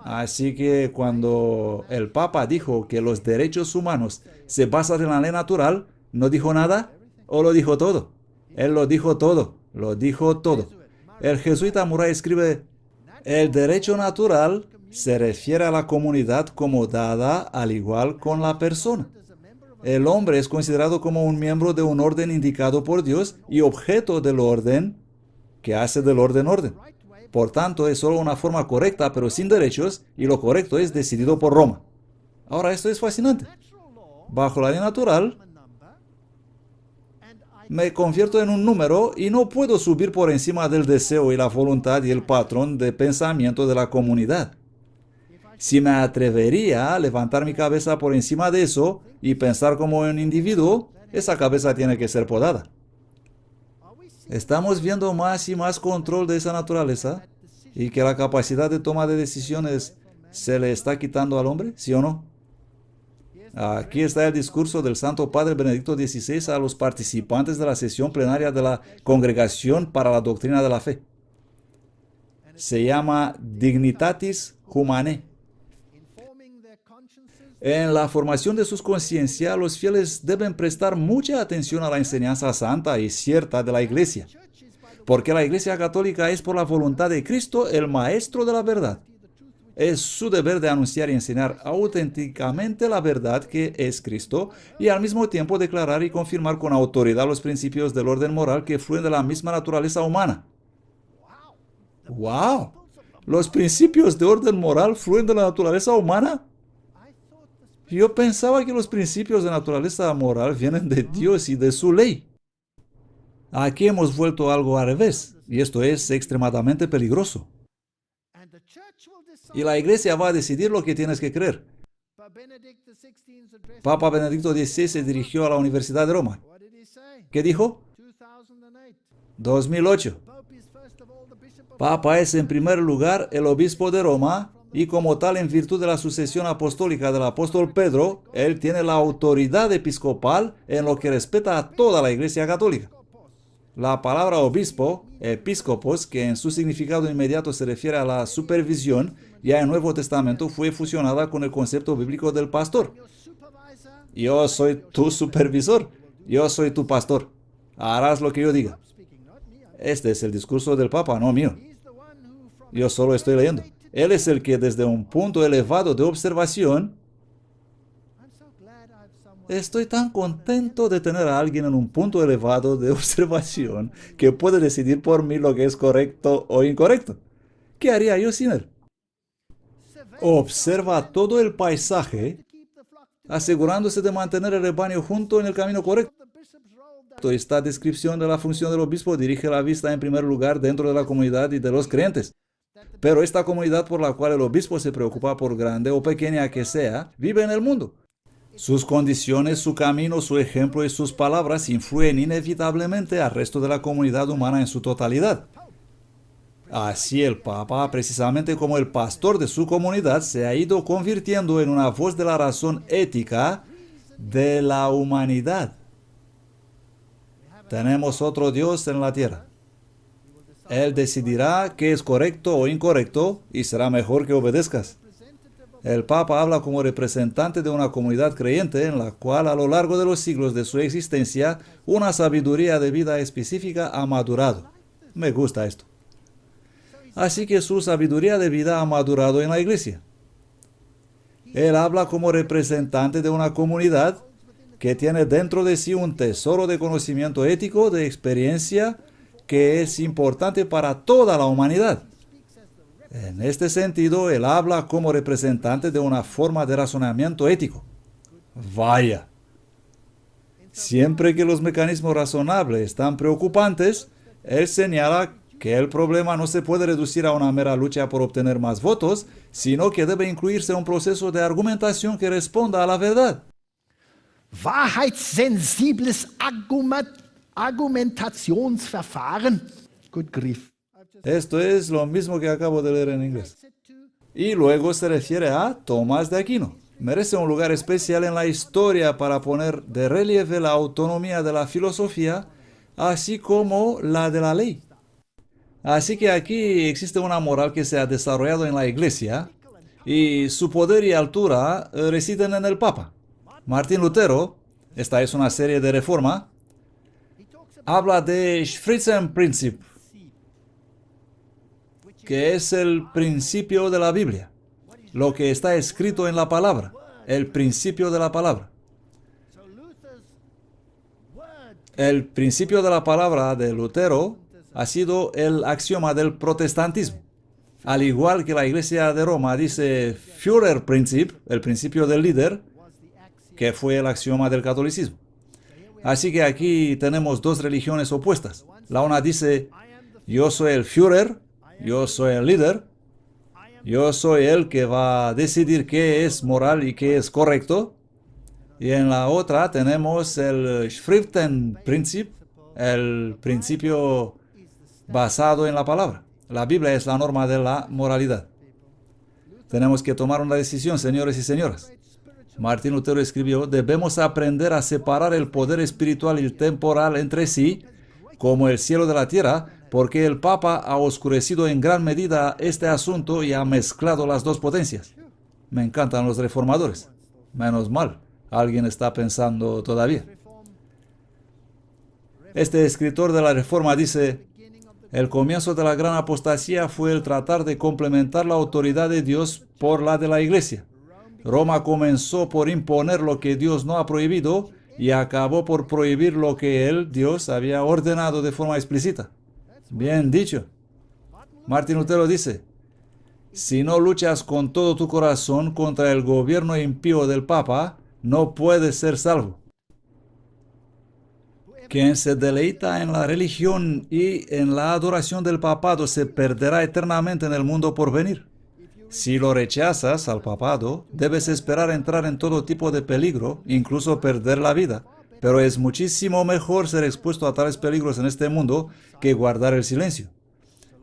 Así que cuando el Papa dijo que los derechos humanos se basan en la ley natural, ¿no dijo nada o lo dijo todo? Él lo dijo todo, lo dijo todo. El jesuita Murray escribe, el derecho natural se refiere a la comunidad como dada al igual con la persona. El hombre es considerado como un miembro de un orden indicado por Dios y objeto del orden que hace del orden orden. Por tanto, es solo una forma correcta, pero sin derechos, y lo correcto es decidido por Roma. Ahora, esto es fascinante. Bajo la ley natural, me convierto en un número y no puedo subir por encima del deseo y la voluntad y el patrón de pensamiento de la comunidad. Si me atrevería a levantar mi cabeza por encima de eso y pensar como un individuo, esa cabeza tiene que ser podada. Estamos viendo más y más control de esa naturaleza y que la capacidad de toma de decisiones se le está quitando al hombre, ¿sí o no? Aquí está el discurso del Santo Padre Benedicto XVI a los participantes de la sesión plenaria de la Congregación para la Doctrina de la Fe. Se llama Dignitatis Humanae. En la formación de sus conciencias, los fieles deben prestar mucha atención a la enseñanza santa y cierta de la Iglesia, porque la Iglesia Católica es por la voluntad de Cristo el Maestro de la verdad. Es su deber de anunciar y enseñar auténticamente la verdad que es Cristo y al mismo tiempo declarar y confirmar con autoridad los principios del orden moral que fluyen de la misma naturaleza humana. ¡Wow! ¿Los principios de orden moral fluyen de la naturaleza humana? Yo pensaba que los principios de naturaleza moral vienen de Dios y de su ley. Aquí hemos vuelto algo al revés, y esto es extremadamente peligroso. Y la Iglesia va a decidir lo que tienes que creer. Papa Benedicto XVI se dirigió a la Universidad de Roma. ¿Qué dijo? 2008. Papa es en primer lugar el obispo de Roma, y como tal, en virtud de la sucesión apostólica del apóstol Pedro, él tiene la autoridad episcopal en lo que respecta a toda la Iglesia Católica. La palabra obispo, episcopos, que en su significado inmediato se refiere a la supervisión, ya en el Nuevo Testamento fue fusionada con el concepto bíblico del pastor. yo soy tu supervisor, yo soy tu pastor, harás lo que yo diga. Este es el discurso del Papa, no mío. Yo solo estoy leyendo. Él es el que desde un punto elevado de observación, estoy tan contento de tener a alguien en un punto elevado de observación que puede decidir por mí lo que es correcto o incorrecto. ¿Qué haría yo sin él? Observa todo el paisaje, asegurándose de mantener el rebaño junto en el camino correcto. Esta descripción de la función del obispo dirige la vista en primer lugar dentro de la comunidad y de los creyentes. Pero esta comunidad por la cual el obispo se preocupa, por grande o pequeña que sea, vive en el mundo. Sus condiciones, su camino, su ejemplo y sus palabras influyen inevitablemente al resto de la comunidad humana en su totalidad. Así el Papa, precisamente como el pastor de su comunidad, se ha ido convirtiendo en una voz de la razón ética de la humanidad. Tenemos otro Dios en la tierra. Él decidirá qué es correcto o incorrecto y será mejor que obedezcas. El Papa habla como representante de una comunidad creyente en la cual a lo largo de los siglos de su existencia una sabiduría de vida específica ha madurado. Me gusta esto. Así que su sabiduría de vida ha madurado en la iglesia. Él habla como representante de una comunidad que tiene dentro de sí un tesoro de conocimiento ético, de experiencia, que es importante para toda la humanidad. En este sentido, él habla como representante de una forma de razonamiento ético. Vaya. Siempre que los mecanismos razonables están preocupantes, él señala que el problema no se puede reducir a una mera lucha por obtener más votos, sino que debe incluirse un proceso de argumentación que responda a la verdad. Wahrheitssensibles Argumentationsverfahren. Good grief. Esto es lo mismo que acabo de leer en inglés. Y luego se refiere a Tomás de Aquino. Merece un lugar especial en la historia para poner de relieve la autonomía de la filosofía, así como la de la ley. Así que aquí existe una moral que se ha desarrollado en la Iglesia y su poder y altura residen en el Papa. Martín Lutero, esta es una serie de reforma, habla de Schriftprinzip, que es el principio de la Biblia, lo que está escrito en la palabra, el principio de la palabra. El principio de la palabra de Lutero ha sido el axioma del protestantismo. Al igual que la Iglesia de Roma dice Führerprinzip, el principio del líder, que fue el axioma del catolicismo. Así que aquí tenemos dos religiones opuestas. La una dice, yo soy el Führer, yo soy el líder, yo soy el que va a decidir qué es moral y qué es correcto. Y en la otra tenemos el Schriftprinzip, el principio basado en la palabra. La Biblia es la norma de la moralidad. Tenemos que tomar una decisión, señores y señoras. Martín Lutero escribió, debemos aprender a separar el poder espiritual y el temporal entre sí, como el cielo de la tierra, porque el Papa ha oscurecido en gran medida este asunto y ha mezclado las dos potencias. Me encantan los reformadores. Menos mal, alguien está pensando todavía. Este escritor de la Reforma dice, el comienzo de la gran apostasía fue el tratar de complementar la autoridad de Dios por la de la Iglesia. Roma comenzó por imponer lo que Dios no ha prohibido y acabó por prohibir lo que él, Dios, había ordenado de forma explícita. Bien dicho. Martín Lutero dice, si no luchas con todo tu corazón contra el gobierno impío del Papa, no puedes ser salvo. Quien se deleita en la religión y en la adoración del papado se perderá eternamente en el mundo por venir. Si lo rechazas al papado, debes esperar entrar en todo tipo de peligro, incluso perder la vida. Pero es muchísimo mejor ser expuesto a tales peligros en este mundo que guardar el silencio.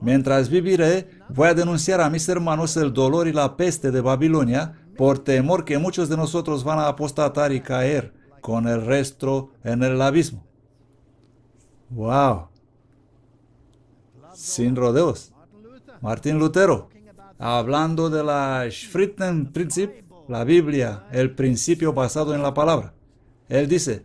Mientras viviré, voy a denunciar a mis hermanos el dolor y la peste de Babilonia, por temor que muchos de nosotros van a apostatar y caer con el resto en el abismo. ¡Wow! Sin rodeos. Martín Lutero, hablando de la Schriftprinzip, la Biblia, el principio basado en la palabra. Él dice,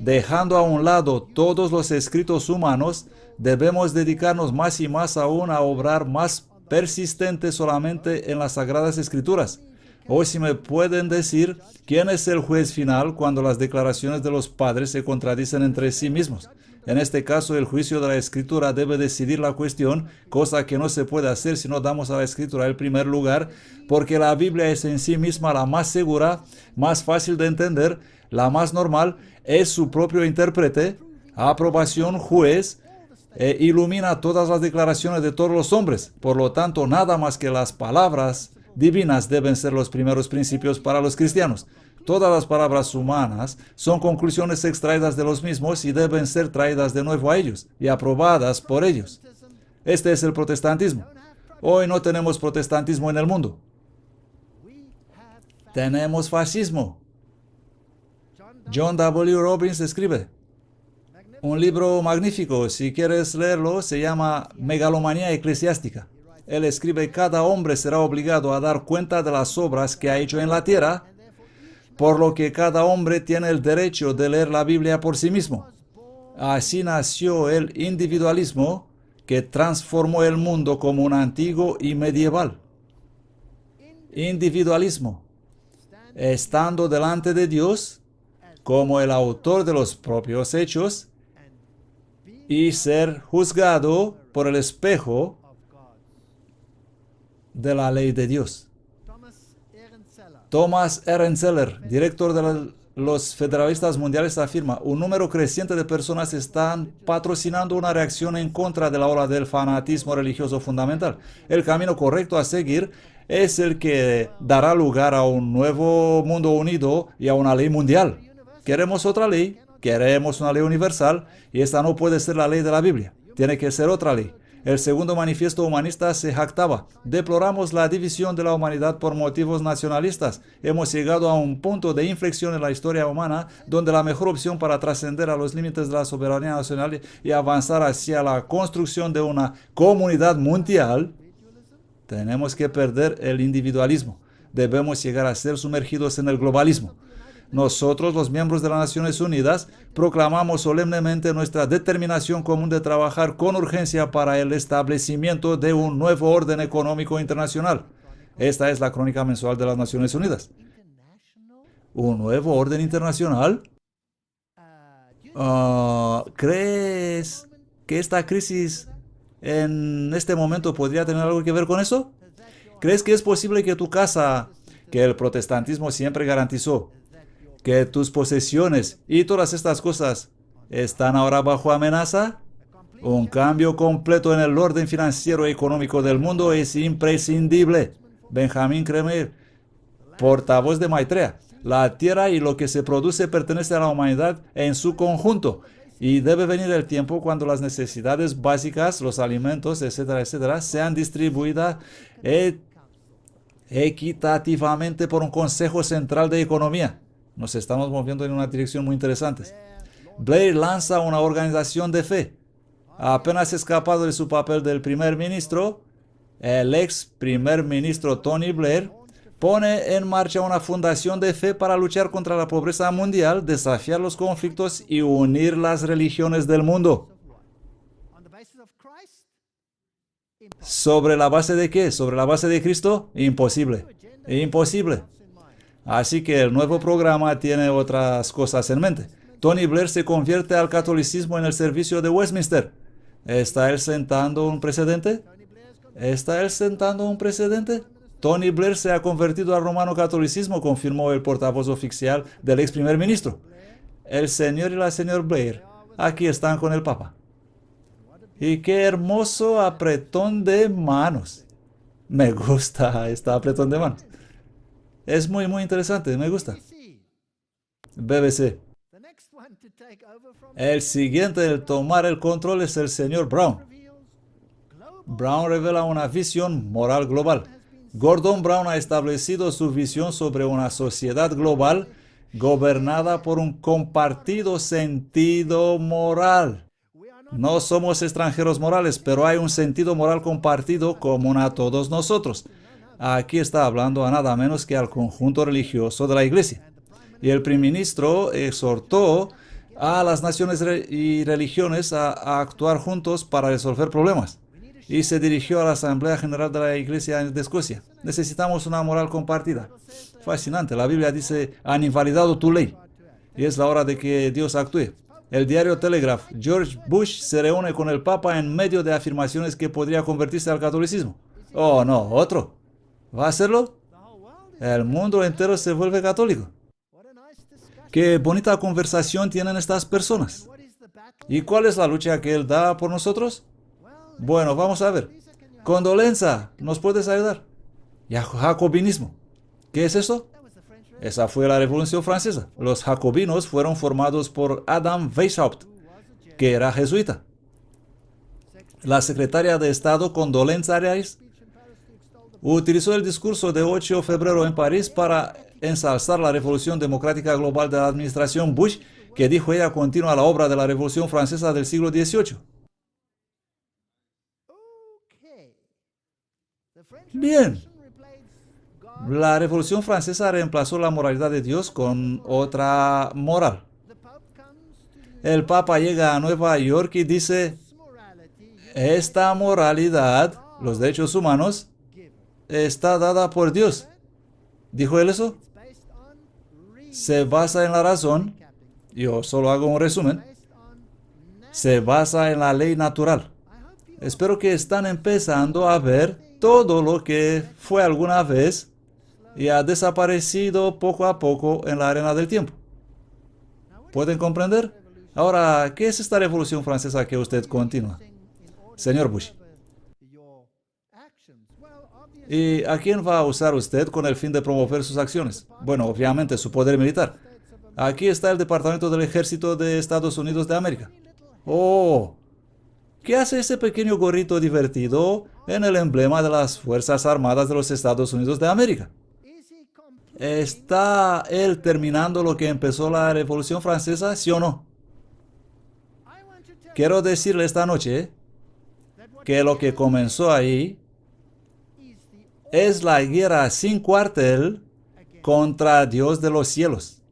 dejando a un lado todos los escritos humanos, debemos dedicarnos más y más aún a obrar más persistente solamente en las Sagradas Escrituras. Hoy si me pueden decir quién es el juez final cuando las declaraciones de los padres se contradicen entre sí mismos. En este caso, el juicio de la Escritura debe decidir la cuestión, cosa que no se puede hacer si no damos a la Escritura el primer lugar, porque la Biblia es en sí misma la más segura, más fácil de entender, la más normal, es su propio intérprete, aprobación, juez, e ilumina todas las declaraciones de todos los hombres. Por lo tanto, nada más que las palabras divinas deben ser los primeros principios para los cristianos. Todas las palabras humanas son conclusiones extraídas de los mismos y deben ser traídas de nuevo a ellos y aprobadas por ellos. Este es el protestantismo. Hoy no tenemos protestantismo en el mundo. Tenemos fascismo. John W. Robbins escribe un libro magnífico, si quieres leerlo, se llama Megalomanía Eclesiástica. Él escribe, cada hombre será obligado a dar cuenta de las obras que ha hecho en la tierra, por lo que cada hombre tiene el derecho de leer la Biblia por sí mismo. Así nació el individualismo que transformó el mundo como un antiguo y medieval. Individualismo, estando delante de Dios como el autor de los propios hechos y ser juzgado por el espejo de la ley de Dios. Thomas Ehrenzeller, director de los Federalistas Mundiales, afirma, un número creciente de personas están patrocinando una reacción en contra de la ola del fanatismo religioso fundamental. El camino correcto a seguir es el que dará lugar a un nuevo mundo unido y a una ley mundial. Queremos otra ley, queremos una ley universal, y esta no puede ser la ley de la Biblia. Tiene que ser otra ley. El segundo manifiesto humanista se jactaba. Deploramos la división de la humanidad por motivos nacionalistas. Hemos llegado a un punto de inflexión en la historia humana donde la mejor opción para trascender a los límites de la soberanía nacional y avanzar hacia la construcción de una comunidad mundial, tenemos que perder el individualismo. Debemos llegar a ser sumergidos en el globalismo. Nosotros, los miembros de las Naciones Unidas, proclamamos solemnemente nuestra determinación común de trabajar con urgencia para el establecimiento de un nuevo orden económico internacional. Esta es la crónica mensual de las Naciones Unidas. ¿Un nuevo orden internacional? ¿Crees que esta crisis en este momento podría tener algo que ver con eso? ¿Crees que es posible que tu casa, que el protestantismo siempre garantizó, que tus posesiones y todas estas cosas están ahora bajo amenaza? Un cambio completo en el orden financiero y económico del mundo es imprescindible. Benjamin Kremer, portavoz de Maitreya. La tierra y lo que se produce pertenece a la humanidad en su conjunto. Y debe venir el tiempo cuando las necesidades básicas, los alimentos, etcétera, etcétera, sean distribuidas equitativamente por un Consejo Central de Economía. Nos estamos moviendo en una dirección muy interesante. Blair lanza una organización de fe. Apenas escapado de su papel del primer ministro, el ex primer ministro Tony Blair pone en marcha una fundación de fe para luchar contra la pobreza mundial, desafiar los conflictos y unir las religiones del mundo. ¿Sobre la base de qué? ¿Sobre la base de Cristo? Imposible. Imposible. Así que el nuevo programa tiene otras cosas en mente. Tony Blair se convierte al catolicismo en el servicio de Westminster. ¿Está él sentando un precedente? ¿Está él sentando un precedente? Tony Blair se ha convertido al romano catolicismo, confirmó el portavoz oficial del ex primer ministro. El señor y la señora Blair aquí están con el Papa. Y qué hermoso apretón de manos. Me gusta este apretón de manos. Es muy, muy interesante, me gusta. BBC. El siguiente en tomar el control es el señor Brown. Brown revela una visión moral global. Gordon Brown ha establecido su visión sobre una sociedad global gobernada por un compartido sentido moral. No somos extranjeros morales, pero hay un sentido moral compartido común a todos nosotros. Aquí está hablando a nada menos que al conjunto religioso de la Iglesia. Y el primer ministro exhortó a las naciones y religiones a actuar juntos para resolver problemas. Y se dirigió a la Asamblea General de la Iglesia de Escocia. Necesitamos una moral compartida. Fascinante. La Biblia dice, han invalidado tu ley. Y es la hora de que Dios actúe. El diario Telegraph, George Bush se reúne con el Papa en medio de afirmaciones que podría convertirse al catolicismo. Oh, no, otro. ¿Va a hacerlo? El mundo entero se vuelve católico. Qué bonita conversación tienen estas personas. ¿Y cuál es la lucha que él da por nosotros? Bueno, vamos a ver. Condolenza, ¿nos puedes ayudar? Jacobinismo. ¿Qué es eso? Esa fue la Revolución Francesa. Los jacobinos fueron formados por Adam Weishaupt, que era jesuita. La secretaria de Estado Condolenza Rice utilizó el discurso de 8 de febrero en París para ensalzar la Revolución Democrática Global de la administración Bush, que dijo ella continúa la obra de la Revolución Francesa del siglo XVIII. Bien. La Revolución Francesa reemplazó la moralidad de Dios con otra moral. El Papa llega a Nueva York y dice, esta moralidad, los derechos humanos, está dada por Dios. ¿Dijo él eso? Se basa en la razón. Yo solo hago un resumen. Se basa en la ley natural. Espero que están empezando a ver todo lo que fue alguna vez y ha desaparecido poco a poco en la arena del tiempo. ¿Pueden comprender? Ahora, ¿qué es esta Revolución Francesa que usted continúa? Señor Bush. ¿Y a quién va a usar usted con el fin de promover sus acciones? Bueno, obviamente su poder militar. Aquí está el Departamento del Ejército de Estados Unidos de América. Oh, ¿qué hace ese pequeño gorrito divertido en el emblema de las Fuerzas Armadas de los Estados Unidos de América? ¿Está él terminando lo que empezó la Revolución Francesa, sí o no? Quiero decirle esta noche que lo que comenzó ahí es la guerra sin cuartel contra Dios de los cielos.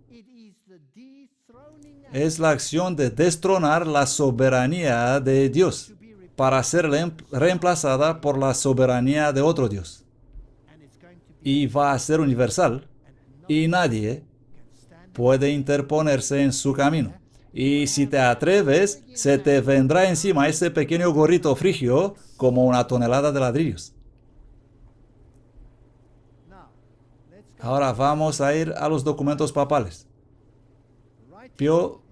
Es la acción de destronar la soberanía de Dios para ser reemplazada por la soberanía de otro Dios. Y va a ser universal y nadie puede interponerse en su camino. Y si te atreves, se te vendrá encima ese pequeño gorrito frigio como una tonelada de ladrillos. Ahora vamos a ir a los documentos papales. Pío,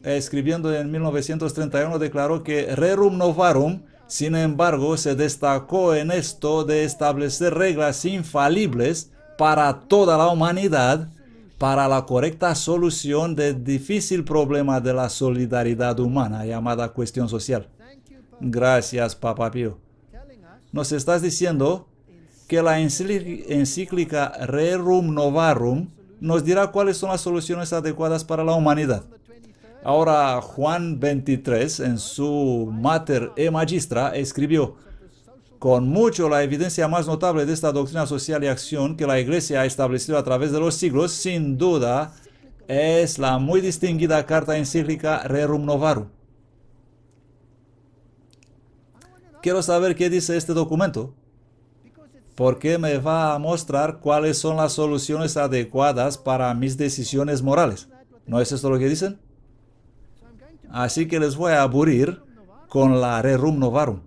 escribiendo en 1931, declaró que Rerum Novarum, sin embargo, se destacó en esto de establecer reglas infalibles para toda la humanidad para la correcta solución del difícil problema de la solidaridad humana llamada cuestión social. Gracias, Papa Pío. Nos estás diciendo que la encíclica Rerum Novarum nos dirá cuáles son las soluciones adecuadas para la humanidad. Ahora, Juan 23, en su Mater e Magistra, escribió, con mucho la evidencia más notable de esta doctrina social y acción que la Iglesia ha establecido a través de los siglos, sin duda, es la muy distinguida carta encíclica Rerum Novarum. Quiero saber qué dice este documento, porque me va a mostrar cuáles son las soluciones adecuadas para mis decisiones morales. ¿No es esto lo que dicen? Así que les voy a aburrir con la Rerum Novarum.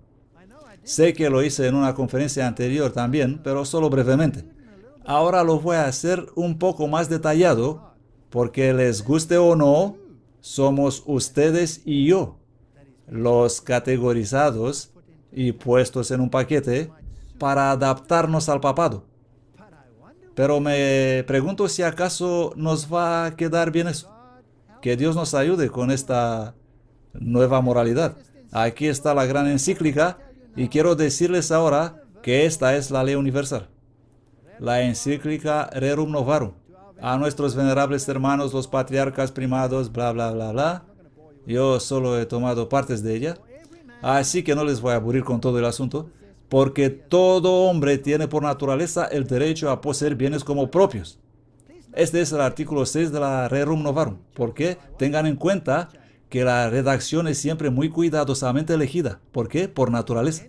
Sé que lo hice en una conferencia anterior también, pero solo brevemente. Ahora lo voy a hacer un poco más detallado, porque les guste o no, somos ustedes y yo, los categorizados y puestos en un paquete para adaptarnos al papado. Pero me pregunto si acaso nos va a quedar bien eso. Que Dios nos ayude con esta nueva moralidad. Aquí está la gran encíclica y quiero decirles ahora que esta es la ley universal. La encíclica Rerum Novarum. A nuestros venerables hermanos, los patriarcas primados, bla, bla, bla, bla. Yo solo he tomado partes de ella. Así que no les voy a aburrir con todo el asunto, porque todo hombre tiene por naturaleza el derecho a poseer bienes como propios. Este es el artículo 6 de la Rerum Novarum. ¿Por qué? Tengan en cuenta que la redacción es siempre muy cuidadosamente elegida. ¿Por qué? Por naturaleza.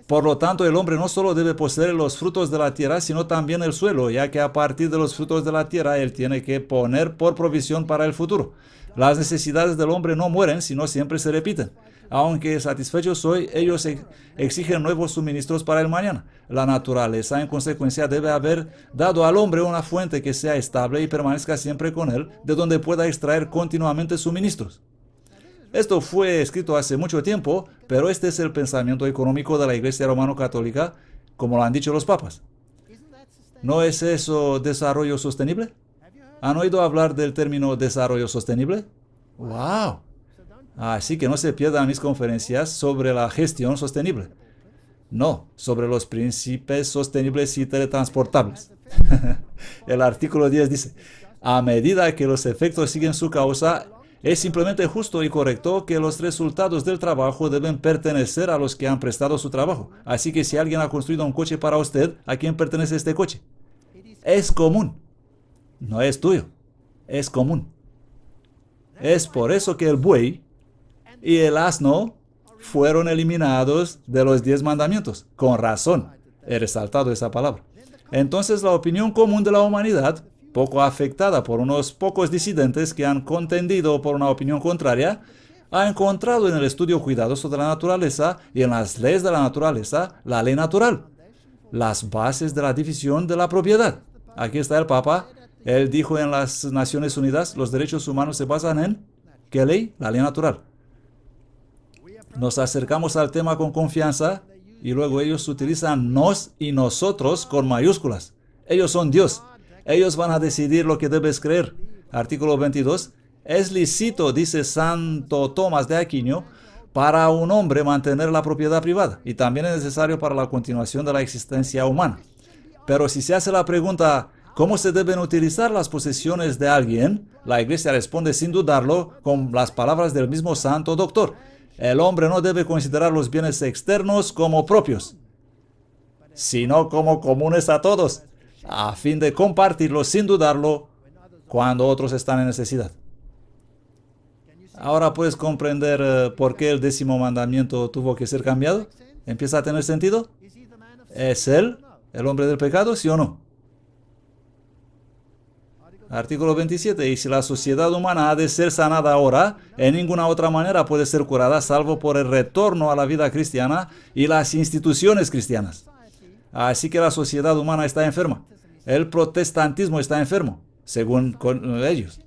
Por lo tanto, el hombre no solo debe poseer los frutos de la tierra, sino también el suelo, ya que a partir de los frutos de la tierra, él tiene que poner por provisión para el futuro. Las necesidades del hombre no mueren, sino siempre se repiten. Aunque satisfechos hoy, ellos exigen nuevos suministros para el mañana. La naturaleza, en consecuencia, debe haber dado al hombre una fuente que sea estable y permanezca siempre con él, de donde pueda extraer continuamente suministros. Esto fue escrito hace mucho tiempo, pero este es el pensamiento económico de la Iglesia Romano-Católica, como lo han dicho los papas. ¿No es eso desarrollo sostenible? ¿Han oído hablar del término desarrollo sostenible? ¡Wow! Así que no se pierdan mis conferencias sobre la gestión sostenible. No, sobre los príncipes sostenibles y teletransportables. El artículo 10 dice, a medida que los efectos siguen su causa, es simplemente justo y correcto que los resultados del trabajo deben pertenecer a los que han prestado su trabajo. Así que si alguien ha construido un coche para usted, ¿a quién pertenece este coche? Es común. No es tuyo. Es común. Es por eso que el buey y el asno fueron eliminados de los 10 mandamientos. Con razón he resaltado esa palabra. Entonces la opinión común de la humanidad, poco afectada por unos pocos disidentes que han contendido por una opinión contraria, ha encontrado en el estudio cuidadoso de la naturaleza y en las leyes de la naturaleza la ley natural, las bases de la división de la propiedad. Aquí está el Papa. Él dijo en las Naciones Unidas, los derechos humanos se basan en, ¿qué ley? La ley natural. Nos acercamos al tema con confianza y luego ellos utilizan nos y nosotros con mayúsculas. Ellos son Dios. Ellos van a decidir lo que debes creer. Artículo 22. Es lícito, dice Santo Tomás de Aquino, para un hombre mantener la propiedad privada y también es necesario para la continuación de la existencia humana. Pero si se hace la pregunta, ¿cómo se deben utilizar las posesiones de alguien? La Iglesia responde sin dudarlo con las palabras del mismo Santo Doctor. El hombre no debe considerar los bienes externos como propios, sino como comunes a todos, a fin de compartirlos sin dudarlo cuando otros están en necesidad. Ahora puedes comprender por qué el 10º mandamiento tuvo que ser cambiado. ¿Empieza a tener sentido? ¿Es él el hombre del pecado, sí o no? Artículo 27. Y si la sociedad humana ha de ser sanada ahora, en ninguna otra manera puede ser curada salvo por el retorno a la vida cristiana y las instituciones cristianas. Así que la sociedad humana está enferma. El protestantismo está enfermo, según ellos.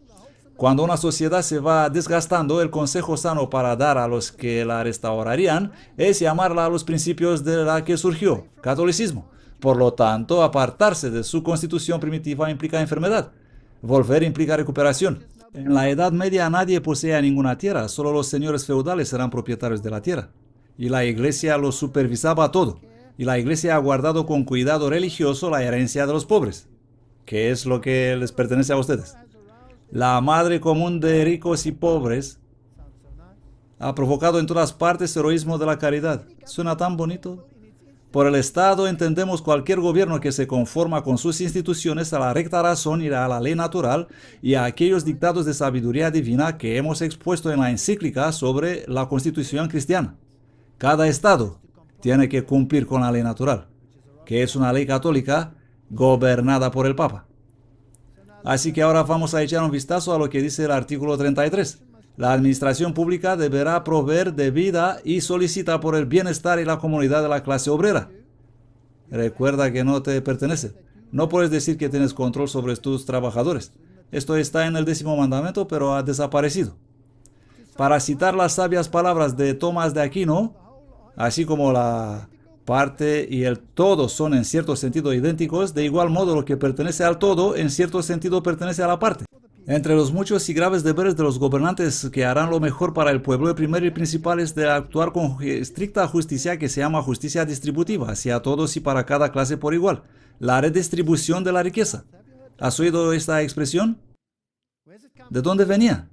Cuando una sociedad se va desgastando, el consejo sano para dar a los que la restaurarían es llamarla a los principios de la que surgió, catolicismo. Por lo tanto, apartarse de su constitución primitiva implica enfermedad. Volver implica recuperación. En la Edad Media nadie poseía ninguna tierra, solo los señores feudales eran propietarios de la tierra. Y la Iglesia lo supervisaba todo. Y la Iglesia ha guardado con cuidado religioso la herencia de los pobres, que es lo que les pertenece a ustedes. La madre común de ricos y pobres ha provocado en todas partes heroísmo de la caridad. ¿Suena tan bonito? Por el Estado entendemos cualquier gobierno que se conforma con sus instituciones a la recta razón y a la ley natural y a aquellos dictados de sabiduría divina que hemos expuesto en la encíclica sobre la Constitución cristiana. Cada Estado tiene que cumplir con la ley natural, que es una ley católica gobernada por el Papa. Así que ahora vamos a echar un vistazo a lo que dice el artículo 33. La administración pública deberá proveer de vida y solicita por el bienestar y la comunidad de la clase obrera. Recuerda que no te pertenece. No puedes decir que tienes control sobre tus trabajadores. Esto está en el 10º mandamiento, pero ha desaparecido. Para citar las sabias palabras de Tomás de Aquino, así como la parte y el todo son en cierto sentido idénticos, de igual modo lo que pertenece al todo en cierto sentido pertenece a la parte. Entre los muchos y graves deberes de los gobernantes que harán lo mejor para el pueblo, el primero y principal es de actuar con estricta justicia que se llama justicia distributiva, hacia todos y para cada clase por igual. La redistribución de la riqueza. ¿Has oído esta expresión? ¿De dónde venía?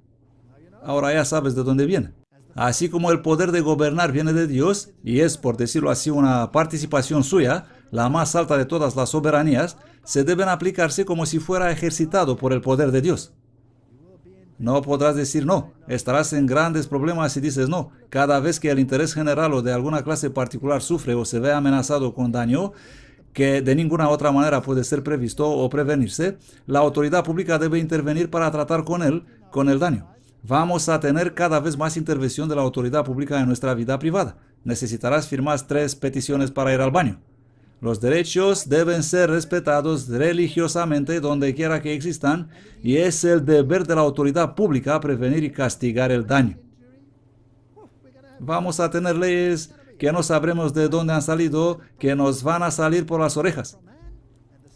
Ahora ya sabes de dónde viene. Así como el poder de gobernar viene de Dios, y es, por decirlo así, una participación suya, la más alta de todas las soberanías, se deben aplicarse como si fuera ejercitado por el poder de Dios. No podrás decir no. Estarás en grandes problemas si dices no. Cada vez que el interés general o de alguna clase particular sufre o se ve amenazado con daño que de ninguna otra manera puede ser previsto o prevenirse, la autoridad pública debe intervenir para tratar con el daño. Vamos a tener cada vez más intervención de la autoridad pública en nuestra vida privada. Necesitarás firmar 3 peticiones para ir al baño. Los derechos deben ser respetados religiosamente donde quiera que existan y es el deber de la autoridad pública prevenir y castigar el daño. Vamos a tener leyes que no sabremos de dónde han salido, que nos van a salir por las orejas.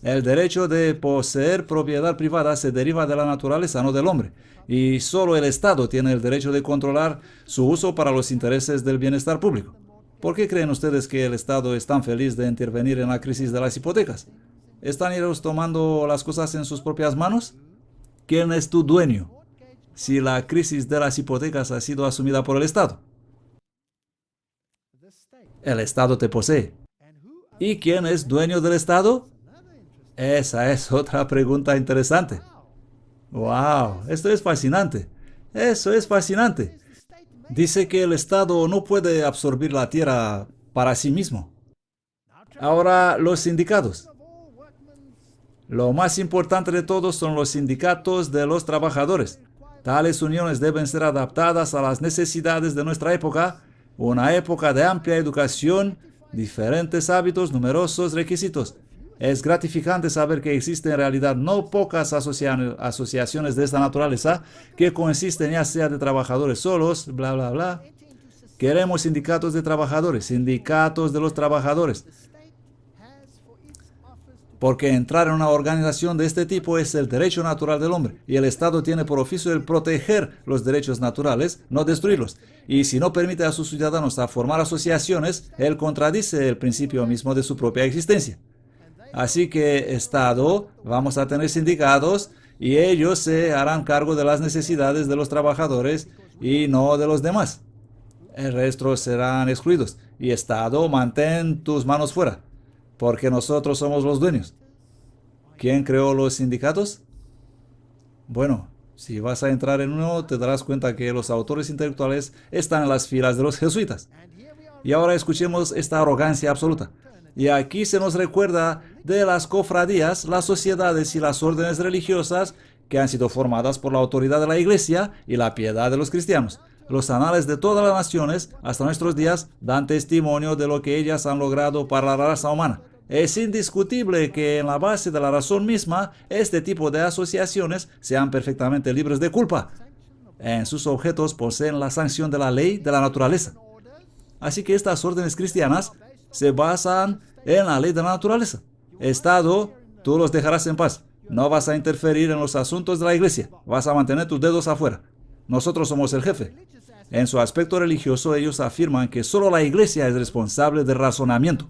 El derecho de poseer propiedad privada se deriva de la naturaleza, no del hombre. Y solo el Estado tiene el derecho de controlar su uso para los intereses del bienestar público. ¿Por qué creen ustedes que el Estado es tan feliz de intervenir en la crisis de las hipotecas? ¿Están ellos tomando las cosas en sus propias manos? ¿Quién es tu dueño si la crisis de las hipotecas ha sido asumida por el Estado? El Estado te posee. ¿Y quién es dueño del Estado? Esa es otra pregunta interesante. ¡Wow! Esto es fascinante. Eso es fascinante. Dice que el Estado no puede absorber la tierra para sí mismo. Ahora, los sindicatos. Lo más importante de todos son los sindicatos de los trabajadores. Tales uniones deben ser adaptadas a las necesidades de nuestra época, una época de amplia educación, diferentes hábitos, numerosos requisitos. Es gratificante saber que existen en realidad no pocas asociaciones de esta naturaleza que consisten ya sea de trabajadores solos, bla, bla, bla. Queremos sindicatos de trabajadores, sindicatos de los trabajadores. Porque entrar en una organización de este tipo es el derecho natural del hombre y el Estado tiene por oficio el proteger los derechos naturales, no destruirlos. Y si no permite a sus ciudadanos a formar asociaciones, él contradice el principio mismo de su propia existencia. Así que Estado, vamos a tener sindicatos y ellos se harán cargo de las necesidades de los trabajadores y no de los demás. El resto serán excluidos. Y Estado, mantén tus manos fuera, porque nosotros somos los dueños. ¿Quién creó los sindicatos? Bueno, si vas a entrar en uno, te darás cuenta que los autores intelectuales están en las filas de los jesuitas. Y ahora escuchemos esta arrogancia absoluta. Y aquí se nos recuerda de las cofradías, las sociedades y las órdenes religiosas que han sido formadas por la autoridad de la Iglesia y la piedad de los cristianos. Los anales de todas las naciones, hasta nuestros días, dan testimonio de lo que ellas han logrado para la raza humana. Es indiscutible que en la base de la razón misma, este tipo de asociaciones sean perfectamente libres de culpa. En sus objetos poseen la sanción de la ley de la naturaleza. Así que estas órdenes cristianas se basan en la ley de la naturaleza. Estado, tú los dejarás en paz. No vas a interferir en los asuntos de la iglesia. Vas a mantener tus dedos afuera. Nosotros somos el jefe. En su aspecto religioso, ellos afirman que solo la iglesia es responsable del razonamiento.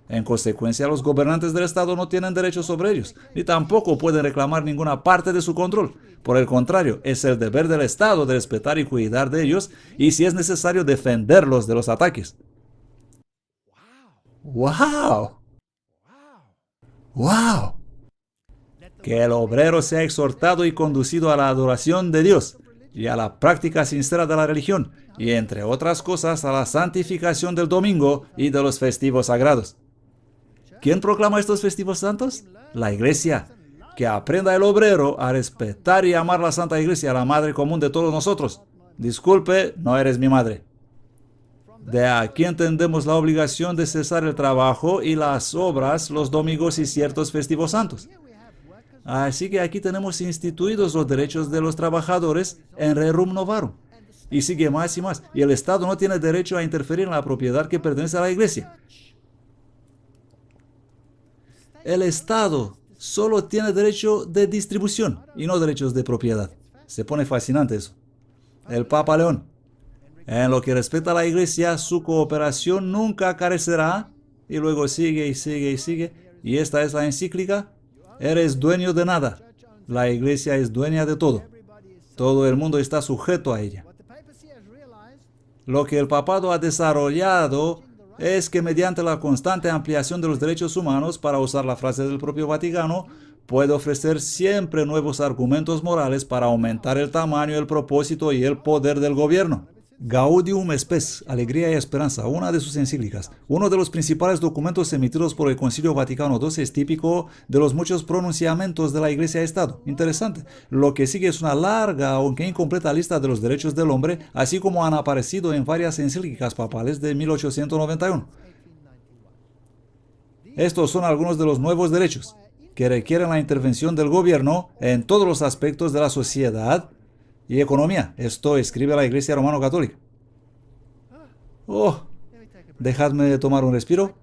En consecuencia, los gobernantes del Estado no tienen derecho sobre ellos, ni tampoco pueden reclamar ninguna parte de su control. Por el contrario, es el deber del Estado de respetar y cuidar de ellos, y si es necesario, defenderlos de los ataques. ¡Wow! ¡Wow! Que el obrero sea exhortado y conducido a la adoración de Dios y a la práctica sincera de la religión, y entre otras cosas a la santificación del domingo y de los festivos sagrados. ¿Quién proclama estos festivos santos? La Iglesia. Que aprenda el obrero a respetar y amar la Santa Iglesia, la madre común de todos nosotros. Disculpe, no eres mi madre. De aquí entendemos la obligación de cesar el trabajo y las obras los domingos y ciertos festivos santos. Así que aquí tenemos instituidos los derechos de los trabajadores en Rerum Novarum. Y sigue más y más. Y el Estado no tiene derecho a interferir en la propiedad que pertenece a la Iglesia. El Estado solo tiene derecho de distribución y no derechos de propiedad. Se pone fascinante eso. El Papa León. En lo que respecta a la Iglesia, su cooperación nunca carecerá. Y luego sigue y sigue y sigue. Y esta es la encíclica. Eres dueño de nada. La Iglesia es dueña de todo. Todo el mundo está sujeto a ella. Lo que el papado ha desarrollado es que mediante la constante ampliación de los derechos humanos, para usar la frase del propio Vaticano, puede ofrecer siempre nuevos argumentos morales para aumentar el tamaño, el propósito y el poder del gobierno. Gaudium Spes, Alegría y Esperanza, una de sus encíclicas. Uno de los principales documentos emitidos por el Concilio Vaticano II es típico de los muchos pronunciamientos de la Iglesia-Estado. Interesante. Lo que sigue es una larga, aunque incompleta lista de los derechos del hombre, así como han aparecido en varias encíclicas papales de 1891. Estos son algunos de los nuevos derechos que requieren la intervención del gobierno en todos los aspectos de la sociedad y economía. Esto escribe la Iglesia Romano-Católica. Oh, dejadme tomar un respiro.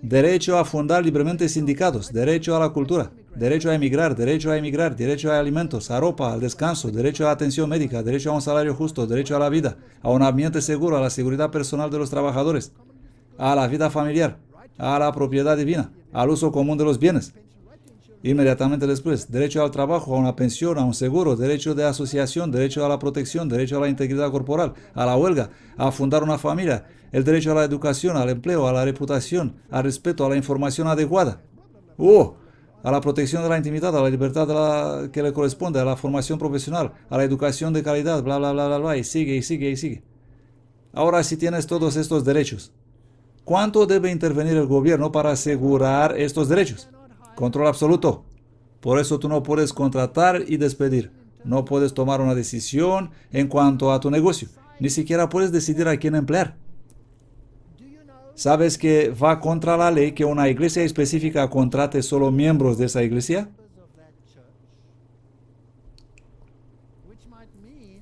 Derecho a fundar libremente sindicatos, derecho a la cultura, derecho a emigrar, derecho a alimentos, a ropa, al descanso, derecho a atención médica, derecho a un salario justo, derecho a la vida, a un ambiente seguro, a la seguridad personal de los trabajadores, a la vida familiar, a la propiedad divina, al uso común de los bienes. Inmediatamente después, derecho al trabajo, a una pensión, a un seguro, derecho de asociación, derecho a la protección, derecho a la integridad corporal, a la huelga, a fundar una familia, el derecho a la educación, al empleo, a la reputación, al respeto, a la información adecuada. A la protección de la intimidad, a la libertad que le corresponde, a la formación profesional, a la educación de calidad, bla, bla, bla, bla, bla, y sigue. Ahora, si tienes todos estos derechos, ¿cuánto debe intervenir el gobierno para asegurar estos derechos? Control absoluto. Por eso tú no puedes contratar y despedir. No puedes tomar una decisión en cuanto a tu negocio. Ni siquiera puedes decidir a quién emplear. ¿Sabes que va contra la ley que una iglesia específica contrate solo miembros de esa iglesia?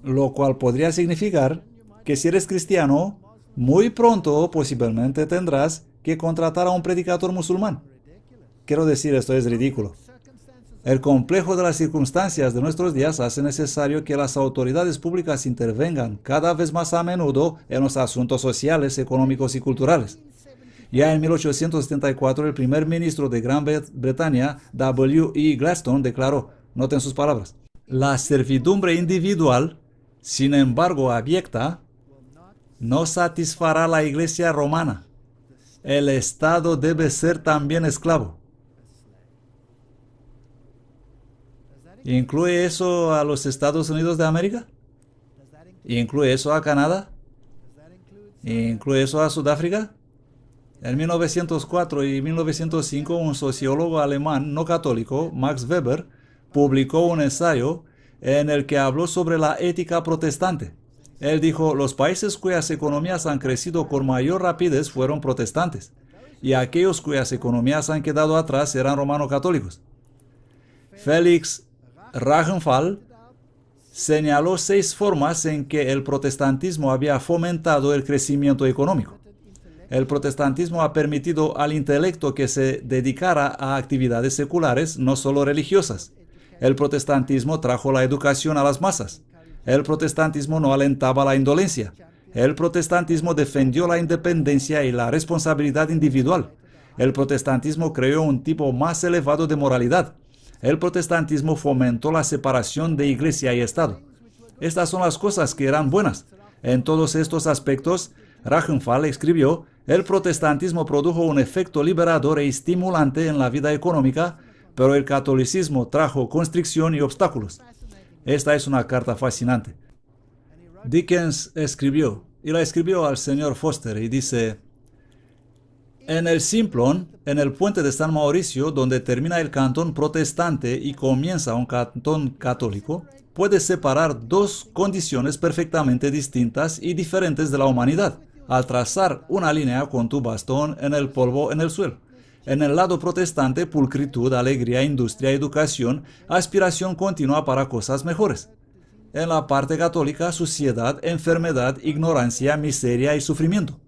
Lo cual podría significar que si eres cristiano, muy pronto posiblemente tendrás que contratar a un predicador musulmán. Quiero decir, esto es ridículo. El complejo de las circunstancias de nuestros días hace necesario que las autoridades públicas intervengan cada vez más a menudo en los asuntos sociales, económicos y culturales. Ya en 1874, el primer ministro de Gran Bretaña, W. E. Gladstone, declaró, noten sus palabras, la servidumbre individual, sin embargo abyecta, no satisfará la Iglesia romana. El Estado debe ser también esclavo. ¿Incluye eso a los Estados Unidos de América? ¿Incluye eso a Canadá? ¿Incluye eso a Sudáfrica? En 1904 y 1905, un sociólogo alemán no católico, Max Weber, publicó un ensayo en el que habló sobre la ética protestante. Él dijo, los países cuyas economías han crecido con mayor rapidez fueron protestantes, y aquellos cuyas economías han quedado atrás eran romano-católicos. Félix Rachenfall señaló 6 formas en que el protestantismo había fomentado el crecimiento económico. El protestantismo ha permitido al intelecto que se dedicara a actividades seculares, no solo religiosas. El protestantismo trajo la educación a las masas. El protestantismo no alentaba la indolencia. El protestantismo defendió la independencia y la responsabilidad individual. El protestantismo creó un tipo más elevado de moralidad. El protestantismo fomentó la separación de iglesia y Estado. Estas son las cosas que eran buenas. En todos estos aspectos, Rachenfall escribió, el protestantismo produjo un efecto liberador e estimulante en la vida económica, pero el catolicismo trajo constricción y obstáculos. Esta es una carta fascinante. Dickens escribió, y la escribió al señor Foster, y dice, en el Simplon, en el puente de San Mauricio, donde termina el cantón protestante y comienza un cantón católico, puedes separar 2 condiciones perfectamente distintas y diferentes de la humanidad, al trazar una línea con tu bastón en el polvo en el suelo. En el lado protestante, pulcritud, alegría, industria, educación, aspiración continua para cosas mejores. En la parte católica, suciedad, enfermedad, ignorancia, miseria y sufrimiento.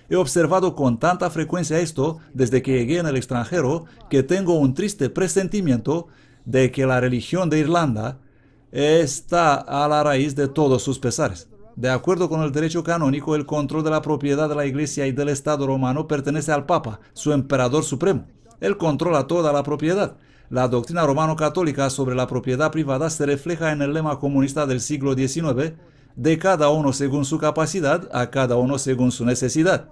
He observado con tanta frecuencia esto desde que llegué en el extranjero que tengo un triste presentimiento de que la religión de Irlanda está a la raíz de todos sus pesares. De acuerdo con el derecho canónico, el control de la propiedad de la Iglesia y del Estado romano pertenece al Papa, su emperador supremo. Él controla toda la propiedad. La doctrina romano-católica sobre la propiedad privada se refleja en el lema comunista del siglo XIX, de cada uno según su capacidad, a cada uno según su necesidad.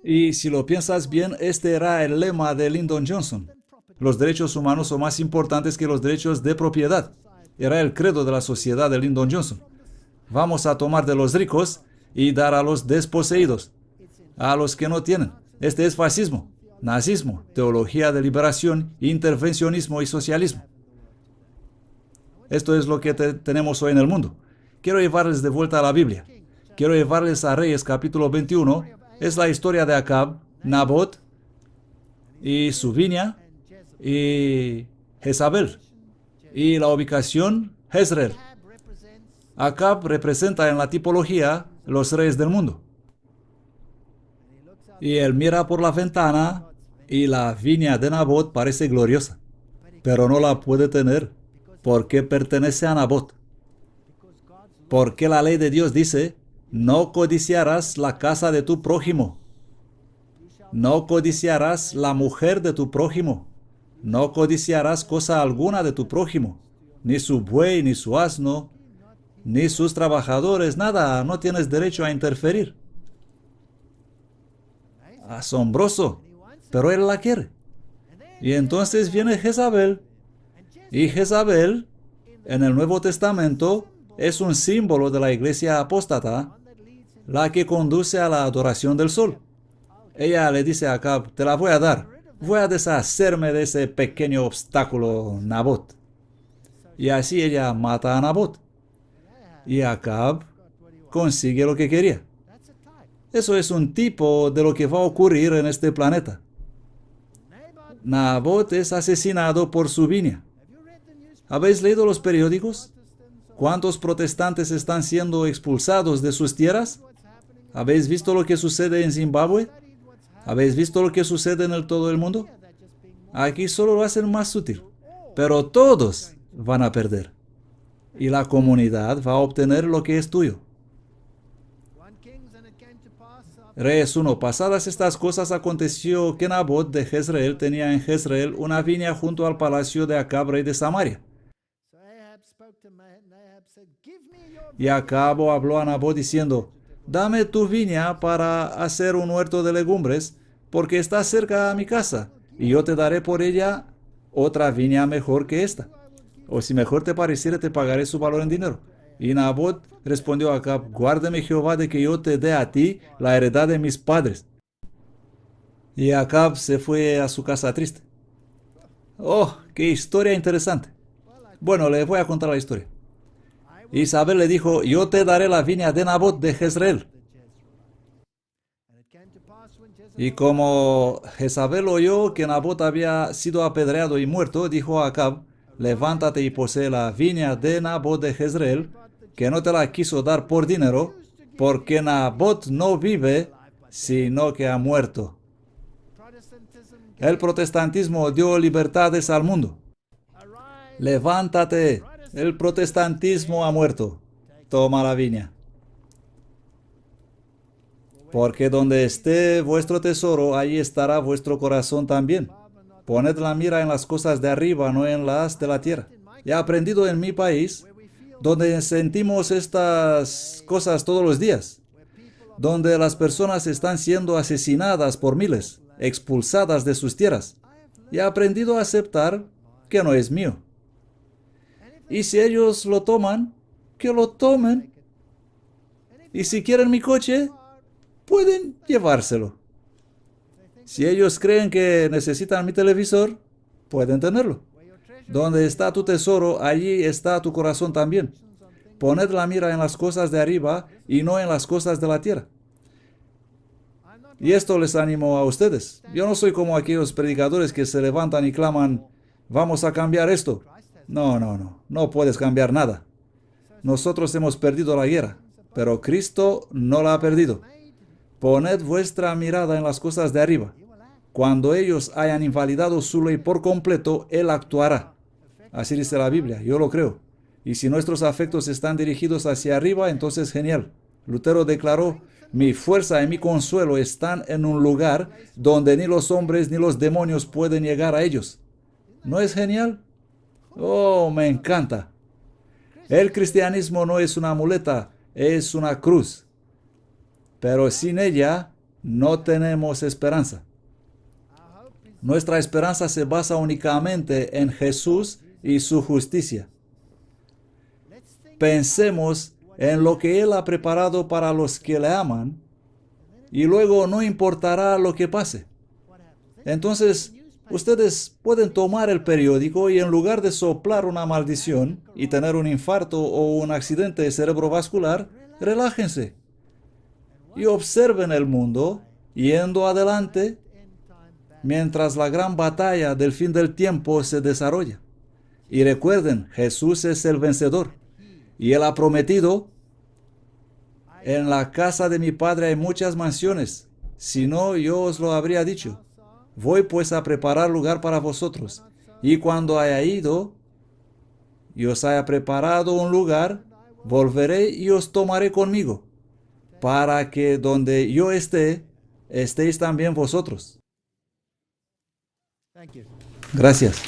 Y si lo piensas bien, este era el lema de Lyndon Johnson. Los derechos humanos son más importantes que los derechos de propiedad. Era el credo de la sociedad de Lyndon Johnson. Vamos a tomar de los ricos y dar a los desposeídos, a los que no tienen. Este es fascismo, nazismo, teología de liberación, intervencionismo y socialismo. Esto es lo que tenemos hoy en el mundo. Quiero llevarles de vuelta a la Biblia. Quiero llevarles a Reyes capítulo 21. Es la historia de Acab, Nabot y su viña y Jezabel. Y la ubicación, Jezreel. Acab representa en la tipología los reyes del mundo. Y él mira por la ventana y la viña de Nabot parece gloriosa, pero no la puede tener porque pertenece a Nabot. Porque la ley de Dios dice, no codiciarás la casa de tu prójimo. No codiciarás la mujer de tu prójimo. No codiciarás cosa alguna de tu prójimo, ni su buey, ni su asno, ni sus trabajadores, nada, no tienes derecho a interferir. Asombroso, pero él la quiere. Y entonces viene Jezabel. Y Jezabel, en el Nuevo Testamento, es un símbolo de la iglesia apóstata, la que conduce a la adoración del sol. Ella le dice a Acab, te la voy a dar. Voy a deshacerme de ese pequeño obstáculo, Nabot. Y así ella mata a Nabot. Y Acab consigue lo que quería. Eso es un tipo de lo que va a ocurrir en este planeta. Nabot es asesinado por su viña. ¿Habéis leído los periódicos? ¿Cuántos protestantes están siendo expulsados de sus tierras? ¿Habéis visto lo que sucede en Zimbabue? ¿Habéis visto lo que sucede en todo el mundo? Aquí solo lo hacen más sutil. Pero todos van a perder. Y la comunidad va a obtener lo que es tuyo. Reyes 1. Pasadas estas cosas aconteció que Nabot de Jezreel tenía en Jezreel una viña junto al palacio de Acab, rey de Samaria. Y Acab habló a Nabot diciendo, dame tu viña para hacer un huerto de legumbres, porque está cerca a mi casa, y yo te daré por ella otra viña mejor que esta. O si mejor te pareciere, te pagaré su valor en dinero. Y Nabot respondió a Acab, guárdeme Jehová de que yo te dé a ti la heredad de mis padres. Y Acab se fue a su casa triste. Oh, qué historia interesante. Bueno, le voy a contar la historia. Isabel le dijo, yo te daré la viña de Nabot de Jezreel. Y como Jezabel oyó que Nabot había sido apedreado y muerto, dijo a Acab, levántate y posee la viña de Nabot de Jezreel, que no te la quiso dar por dinero, porque Nabot no vive, sino que ha muerto. El protestantismo dio libertades al mundo. Levántate, el protestantismo ha muerto. Toma la viña. Porque donde esté vuestro tesoro, allí estará vuestro corazón también. Poned la mira en las cosas de arriba, no en las de la tierra. He aprendido en mi país, donde sentimos estas cosas todos los días, donde las personas están siendo asesinadas por miles, expulsadas de sus tierras. He aprendido a aceptar que no es mío. Y si ellos lo toman, que lo tomen. Y si quieren mi coche, pueden llevárselo. Si ellos creen que necesitan mi televisor, pueden tenerlo. Donde está tu tesoro, allí está tu corazón también. Poned la mira en las cosas de arriba y no en las cosas de la tierra. Y esto les animo a ustedes. Yo no soy como aquellos predicadores que se levantan y claman, vamos a cambiar esto. No puedes cambiar nada. Nosotros hemos perdido la guerra, pero Cristo no la ha perdido. Poned vuestra mirada en las cosas de arriba. Cuando ellos hayan invalidado su ley por completo, Él actuará. Así dice la Biblia, yo lo creo. Y si nuestros afectos están dirigidos hacia arriba, entonces genial. Lutero declaró, mi fuerza y mi consuelo están en un lugar donde ni los hombres ni los demonios pueden llegar a ellos. ¿No es genial? Oh, me encanta. El cristianismo no es una muleta, es una cruz. Pero sin ella no tenemos esperanza. Nuestra esperanza se basa únicamente en Jesús y su justicia. Pensemos en lo que Él ha preparado para los que le aman y luego no importará lo que pase. Entonces, ustedes pueden tomar el periódico y en lugar de soplar una maldición y tener un infarto o un accidente cerebrovascular, relájense y observen el mundo yendo adelante mientras la gran batalla del fin del tiempo se desarrolla. Y recuerden, Jesús es el vencedor. Y Él ha prometido, en la casa de mi Padre hay muchas mansiones. Si no, yo os lo habría dicho. Voy pues a preparar lugar para vosotros. Y cuando haya ido y os haya preparado un lugar, volveré y os tomaré conmigo, para que donde yo esté, estéis también vosotros. Gracias.